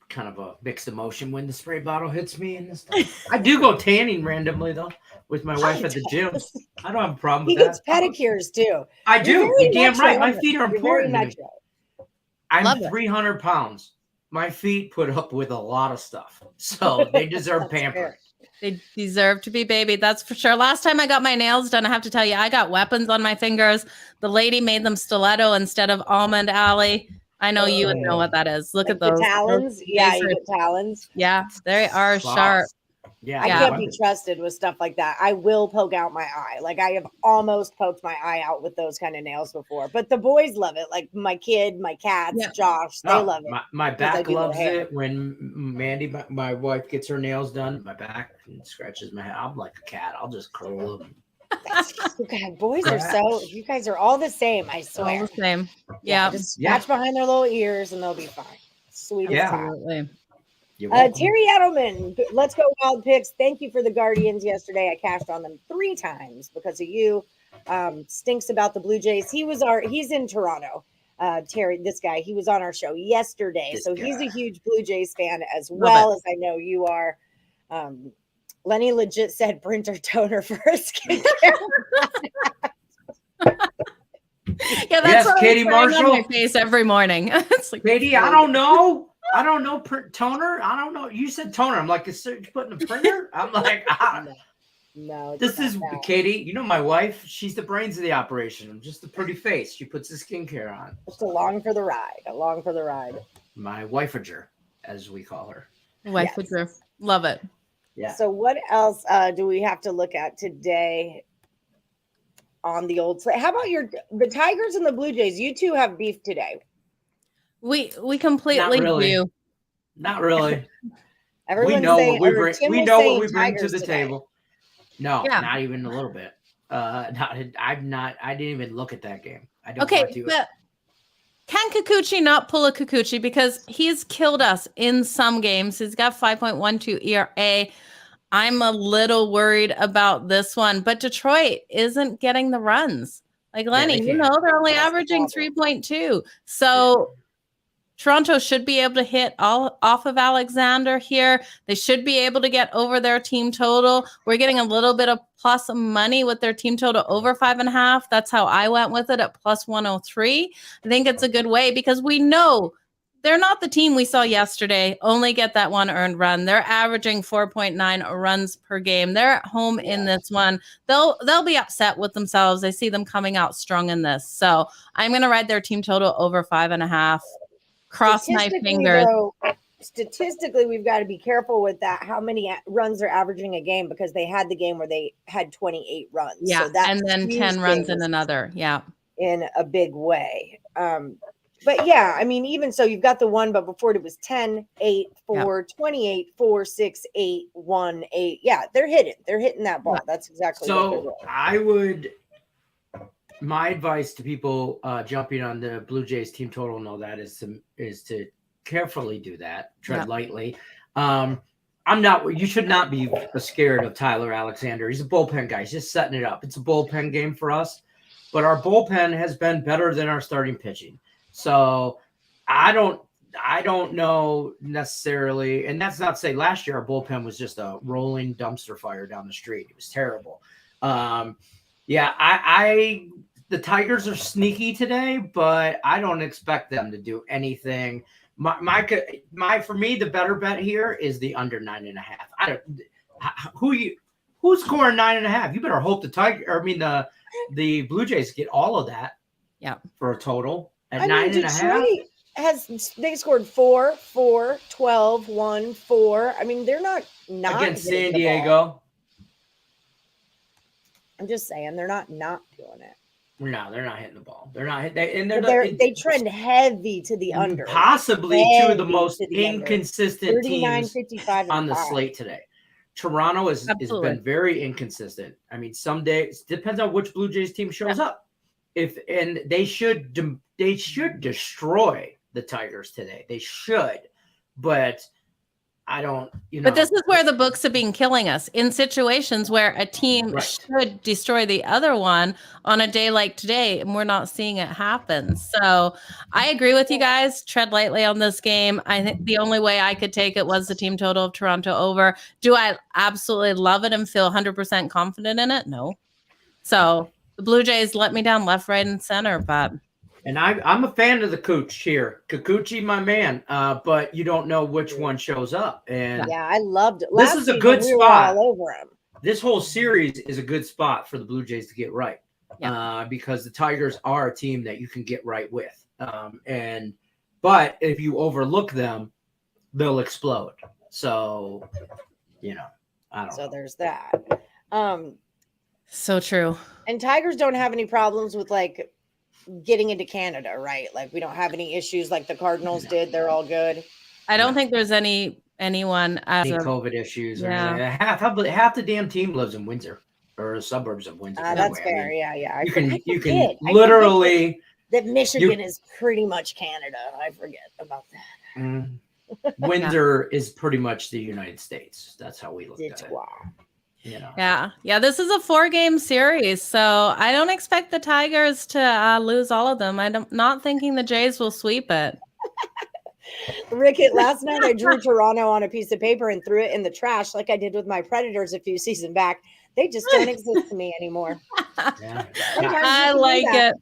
kind of a mixed emotion when the spray bottle hits me and stuff. I do go tanning randomly though with my wife at the gym. I don't have a problem with that. He gets pedicures too. I do. You're damn right. My feet are important. I'm 300 pounds. My feet put up with a lot of stuff. So they deserve pampering. They deserve to be babied. That's for sure. Last time I got my nails done, I have to tell you, I got weapons on my fingers. The lady made them stiletto instead of almond, Allie. I know you would know what that is. Look at those. Talons. Yeah, you get talons. Yeah, they are sharp. Yeah, I can't be trusted with stuff like that. I will poke out my eye. Like I have almost poked my eye out with those kind of nails before. But the boys love it. Like my kid, my cats, Josh, they love it. My back loves it when Mandy, my wife, gets her nails done. My back and scratches my head. I'm like a cat. I'll just curl them. God, boys are so. You guys are all the same. I swear. All the same. Yeah. Just scratch behind their little ears and they'll be fine. Sweet as absolutely. Terry Edelman, let's go Wild Picks. Thank you for the Guardians yesterday. I cashed on them 3 times because of you. Stinks about the Blue Jays. He's in Toronto. Terry, this guy, he was on our show yesterday. He's a huge Blue Jays fan as well as I know you are. Lenny legit said printer toner for a skincare. Yeah, that's what Katie Marshall. On my face every morning. It's like, Katie, I don't know. Toner. I don't know. You said toner. I'm like, is you putting a printer? I'm like, no. This is that. Katie. You know my wife. She's the brains of the operation. I'm just a pretty face. She puts the skincare on. It's along for the ride. My wifeager, as we call her. Wifeager. Yes. Love it. Yeah. So what else do we have to look at today on the old slate? How about the Tigers and the Blue Jays? You two have beef today. We completely do. Not really. Everyone's we know saying, what we bring to the Tigers table. No, Yeah. not even a little bit. I didn't even look at that game. I don't Okay, want to. but can Kikuchi not pull a Kikuchi? Because he's killed us in some games. He's got 5.12 ERA. I'm a little worried about this one, but Detroit isn't getting the runs. Like Lenny, they you can't. know, they're only That's the averaging problem. 3.2. So Toronto should be able to hit all off of Alexander here. They should be able to get over their team total. We're getting a little bit of plus money with their team total over 5.5. That's how I went with it at plus 103. I think it's a good way because we know they're not the team we saw yesterday. Only get that one earned run. They're averaging 4.9 runs per game. They're at home in this one. They'll be upset with themselves. I see them coming out strong in this. So I'm going to ride their team total over 5.5. Cross my fingers. Though, statistically, we've got to be careful with that. How many runs they're averaging a game because they had the game where they had 28 runs. Yeah, so that and then 10 runs in another. Yeah, in a big way. But yeah, I mean, even so, you've got the one, but before it was 10, 8, 4, 28, 4, 6, 8, 1, 8. Yeah, they're hitting that ball. That's exactly what they're doing. My advice to people jumping on the Blue Jays team total and all that is to carefully do that, tread lightly. You should not be scared of Tyler Alexander. He's a bullpen guy. He's just setting it up. It's a bullpen game for us, but our bullpen has been better than our starting pitching. So I don't know necessarily, and that's not to say last year our bullpen was just a rolling dumpster fire down the street. It was terrible. The Tigers are sneaky today, but I don't expect them to do anything. For me, the better bet here is the under 9.5. Who's scoring 9.5? You better hope the Blue Jays get all of that. Yeah, for a total at 9.5. They scored 4, 4, 12, 1, 4. I mean, they're not against San Diego. I'm just saying they're not doing it. No, they're not hitting the ball. They're not. They trend heavy to the under. Possibly two of the most inconsistent teams on the slate today. Toronto has been very inconsistent. I mean, some days depends on which Blue Jays team shows up. And they should destroy the Tigers today. They should, but I don't. But this is where the books have been killing us in situations where a team should destroy the other one on a day like today, and we're not seeing it happen. So I agree with you guys. Tread lightly on this game. I think the only way I could take it was the team total of Toronto over. Do I absolutely love it and feel 100% confident in it? No. So the Blue Jays let me down left, right, and center, but. And I'm a fan of the Cooch here. Kikuchi, my man. But you don't know which one shows up. And I loved it. This is a good spot. All over him. This whole series is a good spot for the Blue Jays to get right. Because the Tigers are a team that you can get right with. But if you overlook them, they'll explode. So, I don't know. So there's that. So true. And Tigers don't have any problems with getting into Canada, right? Like we don't have any issues like the Cardinals did. They're all good. I don't think there's anyone any COVID issues. Yeah. Half the damn team lives in Windsor or suburbs of Windsor. That's fair. Yeah. You can literally that Michigan is pretty much Canada. I forget about that. Windsor is pretty much the United States. That's how we look at it. Wow. Yeah. This is a 4-game series, so I don't expect the Tigers to lose all of them. I'm not thinking the Jays will sweep it. Rick, last night I drew Toronto on a piece of paper and threw it in the trash like I did with my Predators a few seasons back. They just don't exist to me anymore. I like it.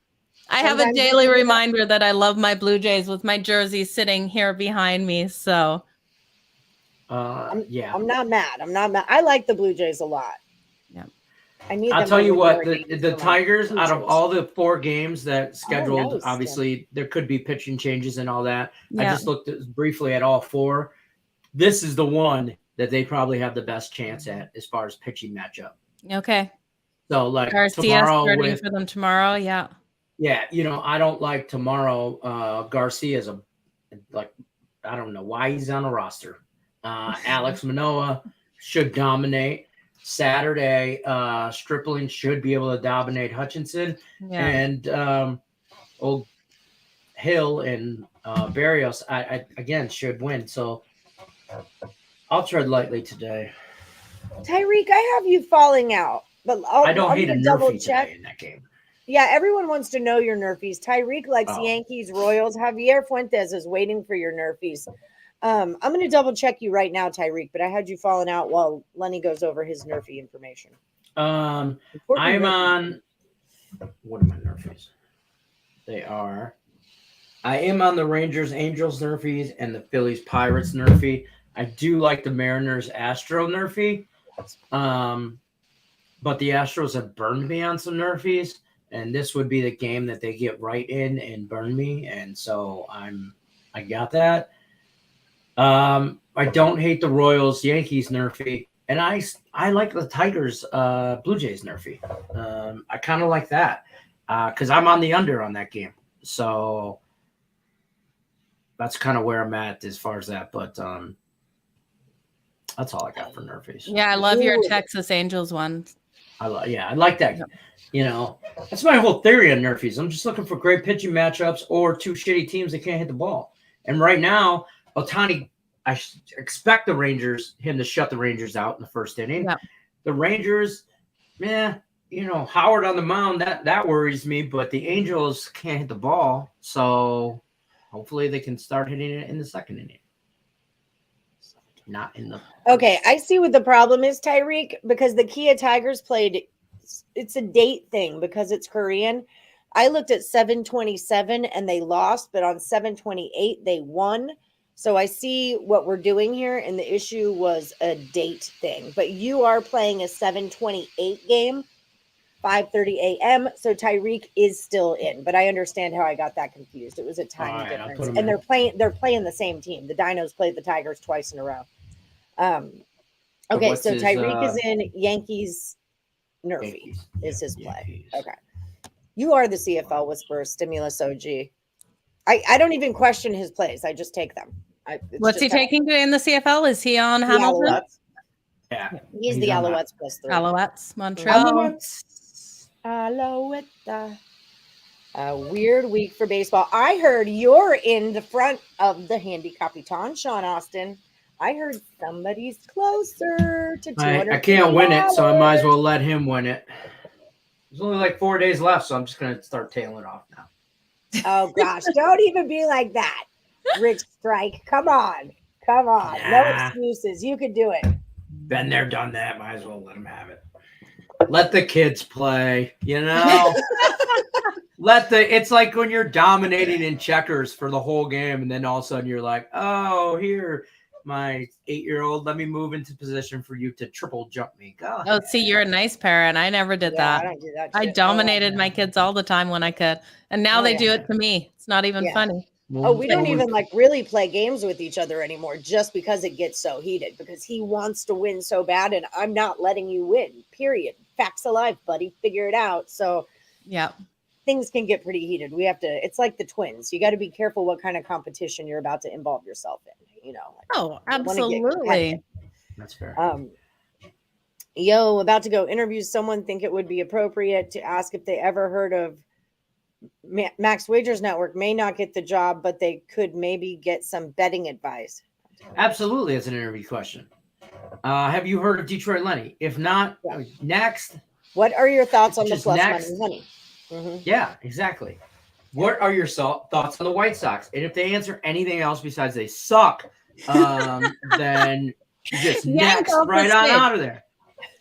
I have a daily reminder that I love my Blue Jays with my jersey sitting here behind me. So, I'm not mad. I like the Blue Jays a lot. Yeah. I'll tell you what, the Tigers, out of all the 4 games that scheduled, obviously there could be pitching changes and all that. I just looked briefly at all 4. This is the one that they probably have the best chance at as far as pitching matchup. Okay. So Garcia starting for them tomorrow. Yeah. Yeah. I don't like tomorrow. Garcia's I don't know why he's on a roster. Alex Manoah should dominate. Saturday, Stripling should be able to dominate Hutchinson, and old Hill and Barrios, I again should win. So I'll tread lightly today. Tyreek, I have you falling out, but I don't hate a Nerfie today in that game. Yeah, everyone wants to know your Nerfies. Tyreek likes Yankees, Royals. Javier Fuentes is waiting for your Nerfies. I'm going to double check you right now, Tyreek, but I had you falling out while Lenny goes over his Nerfie information. I'm on. What are my Nerfies? I am on the Rangers, Angels Nerfies, and the Phillies, Pirates Nerfie. I do like the Mariners, Astro Nerfie. But the Astros have burned me on some Nerfies, and this would be the game that they get right in and burn me, and so I got that. I don't hate the Royals, Yankees Nerfie, and I like the Tigers, Blue Jays Nerfie. I kind of like that because I'm on the under on that game, so that's kind of where I'm at as far as that. But that's all I got for Nerfies. Yeah, I love your Texas Angels one. I like that. You know, that's my whole theory on Nerfies. I'm just looking for great pitching matchups or two shitty teams that can't hit the ball. And right now, Ohtani, I expect him to shut the Rangers out in the first inning. Yeah. The Rangers, Howard on the mound, that worries me. But the Angels can't hit the ball, so hopefully they can start hitting it in the second inning. Not in the Okay, I see what the problem is, Tyreek, because the Kia Tigers played. It's a date thing because it's Korean. I looked at 7/27 and they lost, but on 7/28 they won. So I see what we're doing here, and the issue was a date thing. But you are playing a 7/28 game, 5:30 a.m. So Tyreek is still in, but I understand how I got that confused. It was a time difference, and they're playing the same team. The Dinos played the Tigers twice in a row. Okay, so Tyreek is in Yankees. Nerfie is his play. Yankees. Okay, you are the CFL Whisperer, Stimulus OG. I don't even question his plays. I just take them. What's he taking in the CFL? Is he on Hamilton? Alouettes. Yeah, he's the Alouettes +3. Alouettes, Montreal. Alouette. A weird week for baseball. I heard you're in the front of the Handy Capitan, Sean Austin. I heard somebody's closer to 200. I can't win it, so I might as well let him win it. There's only like 4 days left, so I'm just going to start tailing off now. Oh, gosh. Don't even be like that, Rich Strike. Come on. Nah. No excuses. You could do it. Been there, done that. Might as well let him have it. Let the kids play, It's like when you're dominating in checkers for the whole game, and then all of a sudden you're like, oh, here, my 8-year-old, let me move into position for you to triple jump me. Go ahead. Oh, see, you're a nice parent. I never did that. I don't do that. I dominated my kids all the time when I could, and now they do it to me. It's not even funny. We don't even really play games with each other anymore just because it gets so heated, because he wants to win so bad and I'm not letting you win, period. Facts of life, buddy. Figure it out. So yeah, things can get pretty heated. It's like the twins. You got to be careful what kind of competition you're about to involve yourself in, Oh, absolutely. That's fair. About to go interview someone. Think it would be appropriate to ask if they ever heard of Max Wagers Network. May not get the job, but they could maybe get some betting advice. Absolutely. It's an interview question. Have you heard of Detroit Lenny? If not, next. What are your thoughts on the plus money? Mm-hmm. Yeah, exactly. What are your thoughts on the White Sox? And if they answer anything else besides they suck, then just next right on out of there.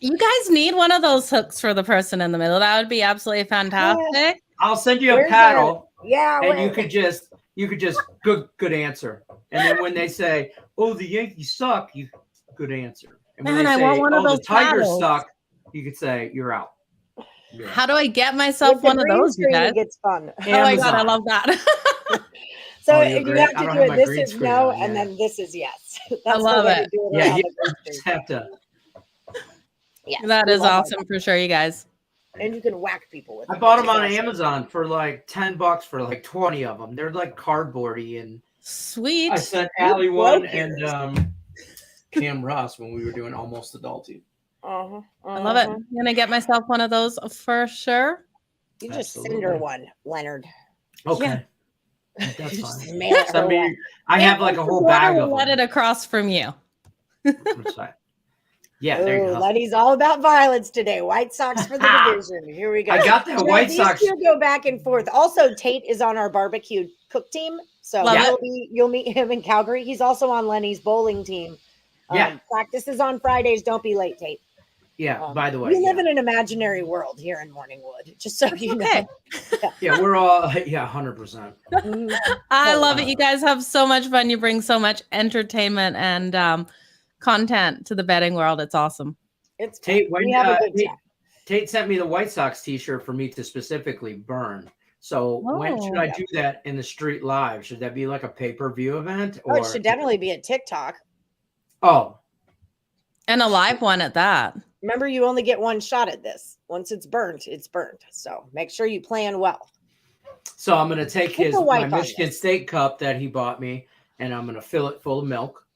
You guys need one of those hooks for the person in the middle. That would be absolutely fantastic. I'll send you a paddle. And you could just good answer. And then when they say, "Oh, the Yankees suck," you good answer. And when they say, want one of those the Tigers paddles. suck, you could say you're out. Yeah. How do I get myself one of those, you guys? It gets fun. Amazon. Oh my God, I love that. So you have to do it. This is no, and then this is yes. I love it. Yeah, you just have to. Yeah, that is awesome for sure, you guys. And you can whack people with them. I bought them on Amazon for like $10 for like 20 of them. They're like cardboardy and sweet. I sent Allie one and Cam Ross when we were doing Almost Adulting. I love it. I'm gonna get myself one of those for sure. You just send her one, Leonard. Okay. Yeah. That's fine. Just mail it her one. I have like a whole bag of Let them. it across from you. That's fine. Yeah, there you go. Lenny's all about violence today. White Sox for the division. Here we go. I got that White Sox. These two go back and forth. Also, Tate is on our barbecue cook team, so you'll meet him in Calgary. He's also on Lenny's bowling team. Practice is on Fridays. Don't be late, Tate. Yeah. By the way, we live in an imaginary world here in Morningwood. Just so you know. Yeah, we're all 100%. I love it. You guys have so much fun. You bring so much entertainment and content to the betting world. It's awesome. It's Tate. Tate sent me the White Sox T-shirt for me to specifically burn. So when should I do that in the street live? Should that be like a pay-per-view event? Or it should definitely be a TikTok. Oh, and a live one at that. Remember, you only get one shot at this. Once it's burnt, it's burnt. So make sure you plan well. So I'm going to take my Michigan State cup that he bought me, and I'm going to fill it full of milk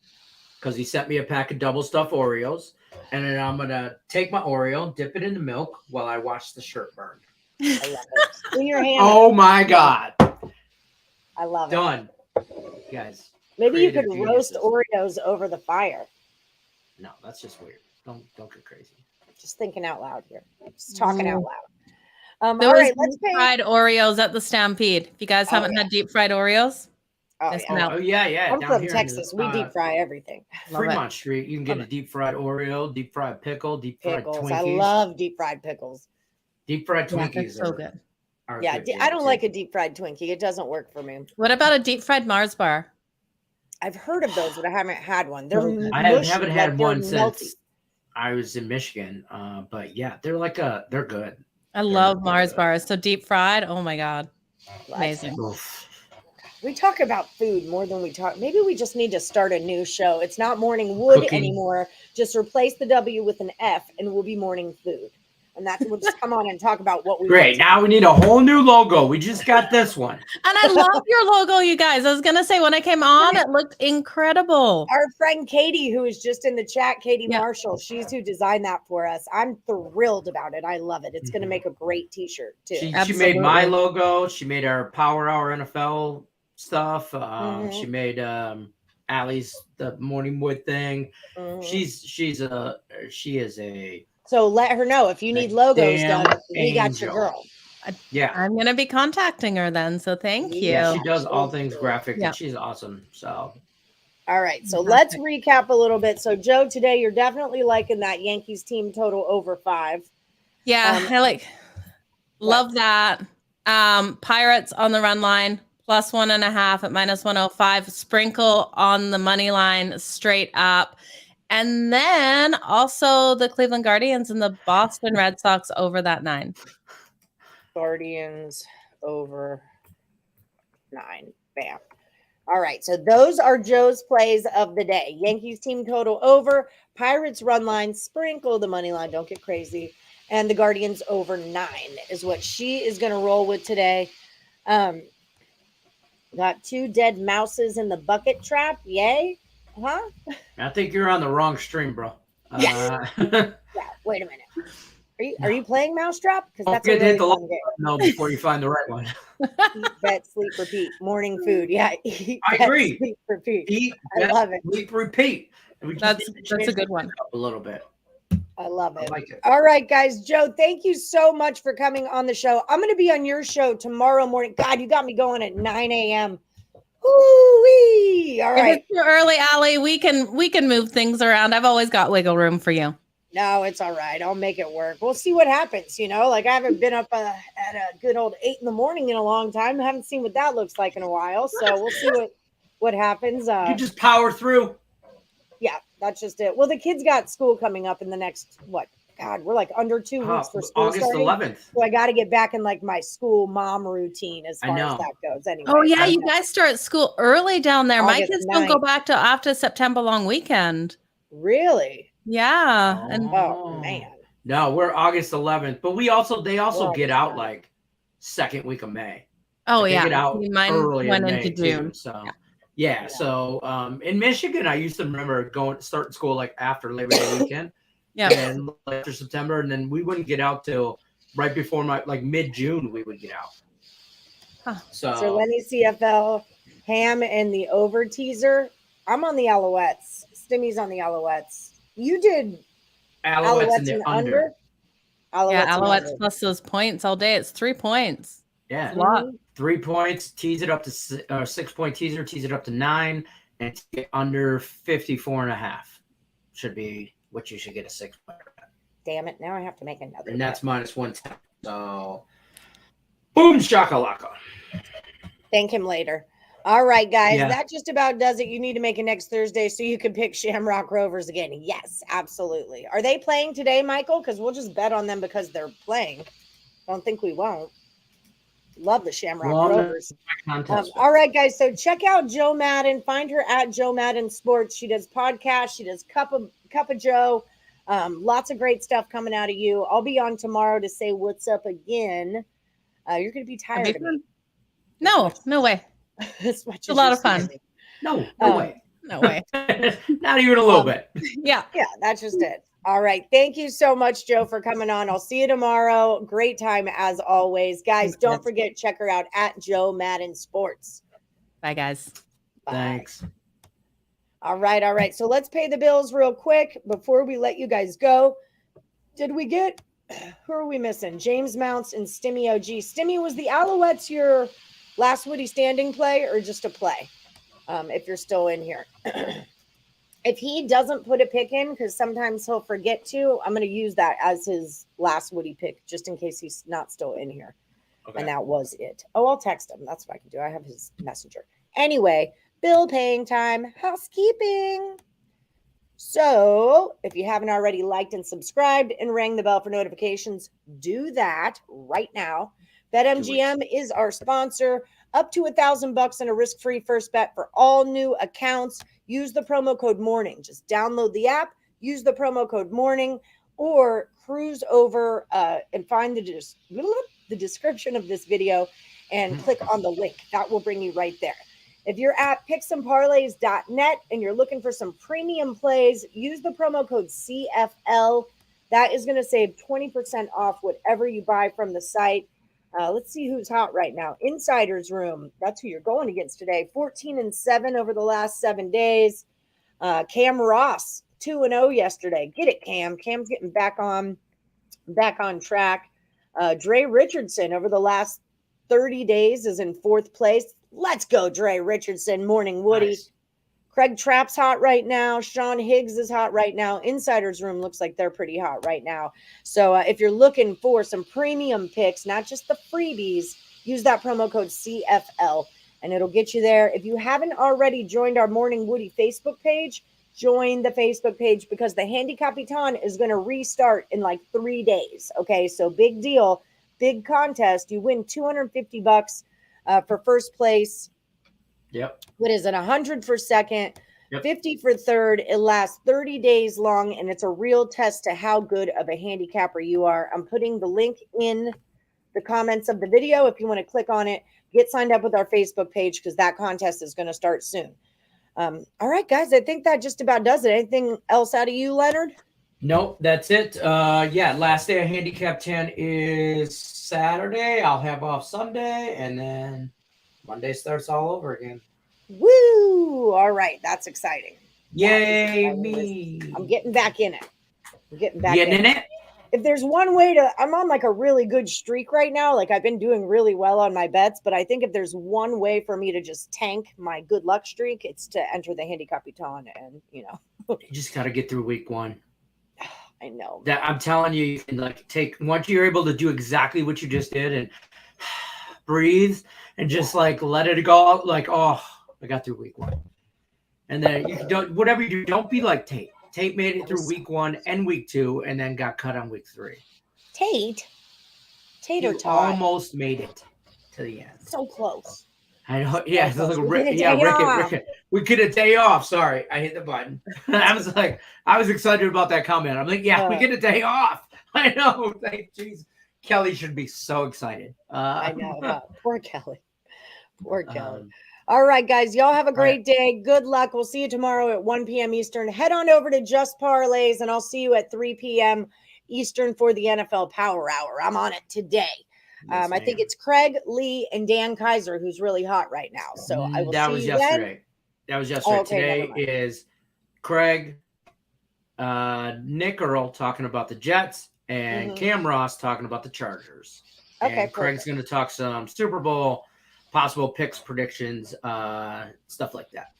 because he sent me a pack of double stuffed Oreos. And then I'm going to take my Oreo, dip it in the milk while I watch the shirt burn. I love it. In your hand. Oh, my God. I love it. Done. Guys. Maybe you could roast Oreos over the fire. No, that's just weird. Don't get crazy. Just thinking out loud here. Just talking out loud. There all was right, let's deep fried Oreos at the Stampede. If you guys haven't had deep fried Oreos, yeah. I'm from Texas. We deep fry everything. Fremont Street. You can get a deep fried Oreo, deep fried pickle, deep fried Twinkies. I love deep fried pickles. Deep fried Twinkies so good. Yeah, I don't like a deep fried Twinkie. It doesn't work for me. What about a deep fried Mars bar? I've heard of those, but I haven't had one. They're I haven't had one since I was in Michigan. But yeah, they're good. I love Mars bars. So deep fried. Oh my God. Amazing. We talk about food more than we talk. Maybe we just need to start a new show. It's not Morning Wood anymore. Just replace the W with an F and we'll be Morning Food. And we'll just come on and talk about what we Great. Now we need a whole new logo. We just got this one. And I love your logo, you guys. I was going to say, when I came on, it looked incredible. Our friend Katie, who is just in the chat, Katie Marshall, she's who designed that for us. I'm thrilled about it. I love it. It's going to make a great t-shirt, too. She made my logo. She made our Power Hour NFL stuff. She made Allie's the Morning Wood thing. She is a... So let her know if you need logos done. We got your girl. Yeah, I'm gonna be contacting her then. So thank you. Yeah, she does all things graphic, and she's awesome. So, all right. So let's recap a little bit. So Joe, today you're definitely liking that Yankees team total over 5. Yeah, I love that. Pirates on the run line +1.5 at -105. Sprinkle on the money line straight up. And then also the Cleveland Guardians and the Boston Red Sox over that 9. Guardians over 9. Bam. All right. So those are Joe's plays of the day. Yankees team total over. Pirates run line. Sprinkle the money line. Don't get crazy. And the Guardians over 9 is what she is going to roll with today. Got 2 dead mouses in the bucket trap. Yay. Huh? I think you're on the wrong stream, bro. Yeah, wait a minute. Are you playing Mousetrap? Because that's a really fun game. No, before you find the right one. Eat, bet, sleep, repeat. Morning food. Yeah. Eat, I agree. Sleep, repeat. Eat, I love it. Sleep, repeat. That's a good one. A little bit. I love it. I like it. All right, guys. Joe, thank you so much for coming on the show. I'm going to be on your show tomorrow morning. God, you got me going at 9 a.m. Ooh-wee. All right. If it's too early, Allie, we can move things around. I've always got wiggle room for you. No, it's all right. I'll make it work. We'll see what happens. Like I haven't been up at a good old 8 a.m. in a long time. I haven't seen what that looks like in a while. So we'll see what happens. You just power through. Yeah, that's just it. Well, the kids got school coming up in the next, God, we're like under 2 weeks for school August starting. 11th. So I got to get back in my school mom routine as far as that goes. Anyway. Oh yeah, you guys start school early down there. My kids don't 9th. go back till after September long weekend. Really? Yeah. Oh man. No, we're August 11th, but they also get out like second week of May. Oh They yeah. get out early went in May into June. Too, so. Yeah. So in Michigan, I used to remember starting school like after Labor Day weekend. Yeah. And after September, and then we wouldn't get out till right before mid-June. We would get out. Huh. So Lenny CFL, Ham, and the over teaser. I'm on the Alouettes. Stimmy's on the Alouettes. You did Alouettes in the under. Alouettes plus those points all day. It's 3 points. Yeah. A lot. 3 points, tease it up to 6-point teaser, tease it up to 9, and get under 54.5. Should be what you should get a 6-point. Damn it. Now I have to make another. And that's -110. So, boom, shakalaka. Thank him later. All right, guys. Yeah. That just about does it. You need to make it next Thursday so you can pick Shamrock Rovers again. Yes, absolutely. Are they playing today, Michael? Because we'll just bet on them because they're playing. Don't think we won't. Love the Shamrock Rovers. All right, guys. So check out Joe Madden. Find her at Joe Madden Sports. She does podcasts. She does Cup of Joe. Lots of great stuff coming out of you. I'll be on tomorrow to say what's up again. You're going to be tired of me. No way. It's a lot of fun. No way. No way. Not even a little bit. Yeah. Yeah, that's just it. All right. Thank you so much, Joe, for coming on. I'll see you tomorrow. Great time as always. Guys, don't forget, check her out at Joe Madden Sports. Bye, guys. Bye. Thanks. All right. So let's pay the bills real quick before we let you guys go. Who are we missing? James Mounts and Stimmy OG. Stimmy, was the Alouettes your last Woody standing play or just a play? If you're still in here. If he doesn't put a pick in, because sometimes he'll forget to, I'm going to use that as his last Woody pick, just in case he's not still in here. Okay. And that was it. Oh, I'll text him. That's what I can do. I have his messenger. Anyway, bill paying time, housekeeping. So if you haven't already liked and subscribed and rang the bell for notifications, do that right now. BetMGM is our sponsor. Up to $1,000 in a risk-free first bet for all new accounts. Use the promo code MORNING. Just download the app, use the promo code MORNING, or cruise over and find the description of this video and click on the link. That will bring you right there. If you're at picksandparlays.net and you're looking for some premium plays, use the promo code CFL. That is going to save 20% off whatever you buy from the site. Let's see who's hot right now. Insider's Room. That's who you're going against today. 14-7 over the last 7 days. Cam Ross, 2-0 yesterday. Get it, Cam. Cam's getting back on track. Dre Richardson over the last 30 days is in 4th place. Let's go, Dre Richardson. Morning, Woody. Nice. Craig Trapp's hot right now. Sean Higgs is hot right now. Insider's Room looks like they're pretty hot right now. So if you're looking for some premium picks, not just the freebies, use that promo code CFL and it'll get you there. If you haven't already joined our Morning Woody Facebook page, join the Facebook page because the Handicapper is going to restart in like 3 days. Okay, so big deal, big contest. You win $250 for first place. Yep. What is it? 100 for second, yep. 50 for third. It lasts 30 days long, and it's a real test to how good of a handicapper you are. I'm putting the link in the comments of the video. If you want to click on it, get signed up with our Facebook page because that contest is going to start soon. All right, guys, I think that just about does it. Anything else out of you, Leonard? Nope, that's it. Last day of Handicap 10 is Saturday. I'll have off Sunday, and then Monday starts all over again. Woo! All right, that's exciting. Yay, me! I'm getting back in it. Getting in it. If there's one way I'm on like a really good streak right now. Like I've been doing really well on my bets, but I think if there's one way for me to just tank my good luck streak, it's to enter the Handicapper and you just got to get through week 1. I know that. I'm telling you, you can once you're able to do exactly what you just did and breathe and just let it go. I got through week 1, and then you don't. Whatever you do, don't be like Tate. Tate made it through week 1 and week 2, and then got cut on week 3. Tate or Todd almost made it to the end. So close. I know. Yeah, Rick. We get a day off. Sorry, I hit the button. I was excited about that comment. I'm like, we get a day off. I know. Jeez, Kelly should be so excited. I know. Poor Kelly. Poor Kelly. All right, guys. Y'all have a great day. Good luck. We'll see you tomorrow at 1 p.m. Eastern. Head on over to Just Parlays, and I'll see you at 3 p.m. Eastern for the NFL Power Hour. I'm on it today. Yes, I think it's Craig, Lee, and Dan Kaiser who's really hot right now. So I will that see was you yesterday. then. That was yesterday. Okay, never Today mind. is Craig, Nick Earl talking about the Jets, and Cam Ross talking about the Chargers. Okay, and Craig's going to talk some Super Bowl, possible picks, predictions, stuff like that.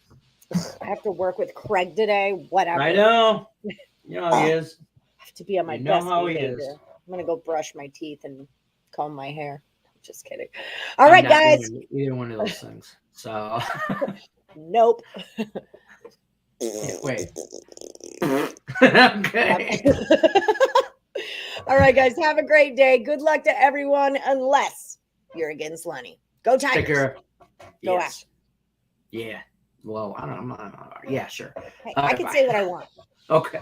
I have to work with Craig today. Whatever. I know. You know how he is. I have to be on my You know best how he behavior. is. I'm going to go brush my teeth and comb my hair. Just kidding. All right, guys. Either one of those things. So. Nope. Wait. Okay. All right, guys. Have a great day. Good luck to everyone, unless you're against Lenny. Go Tigers. Take care. Go Yes. Ash. Yeah. Well, I don't know. Yeah, sure. Hey, I can say what I want. Okay.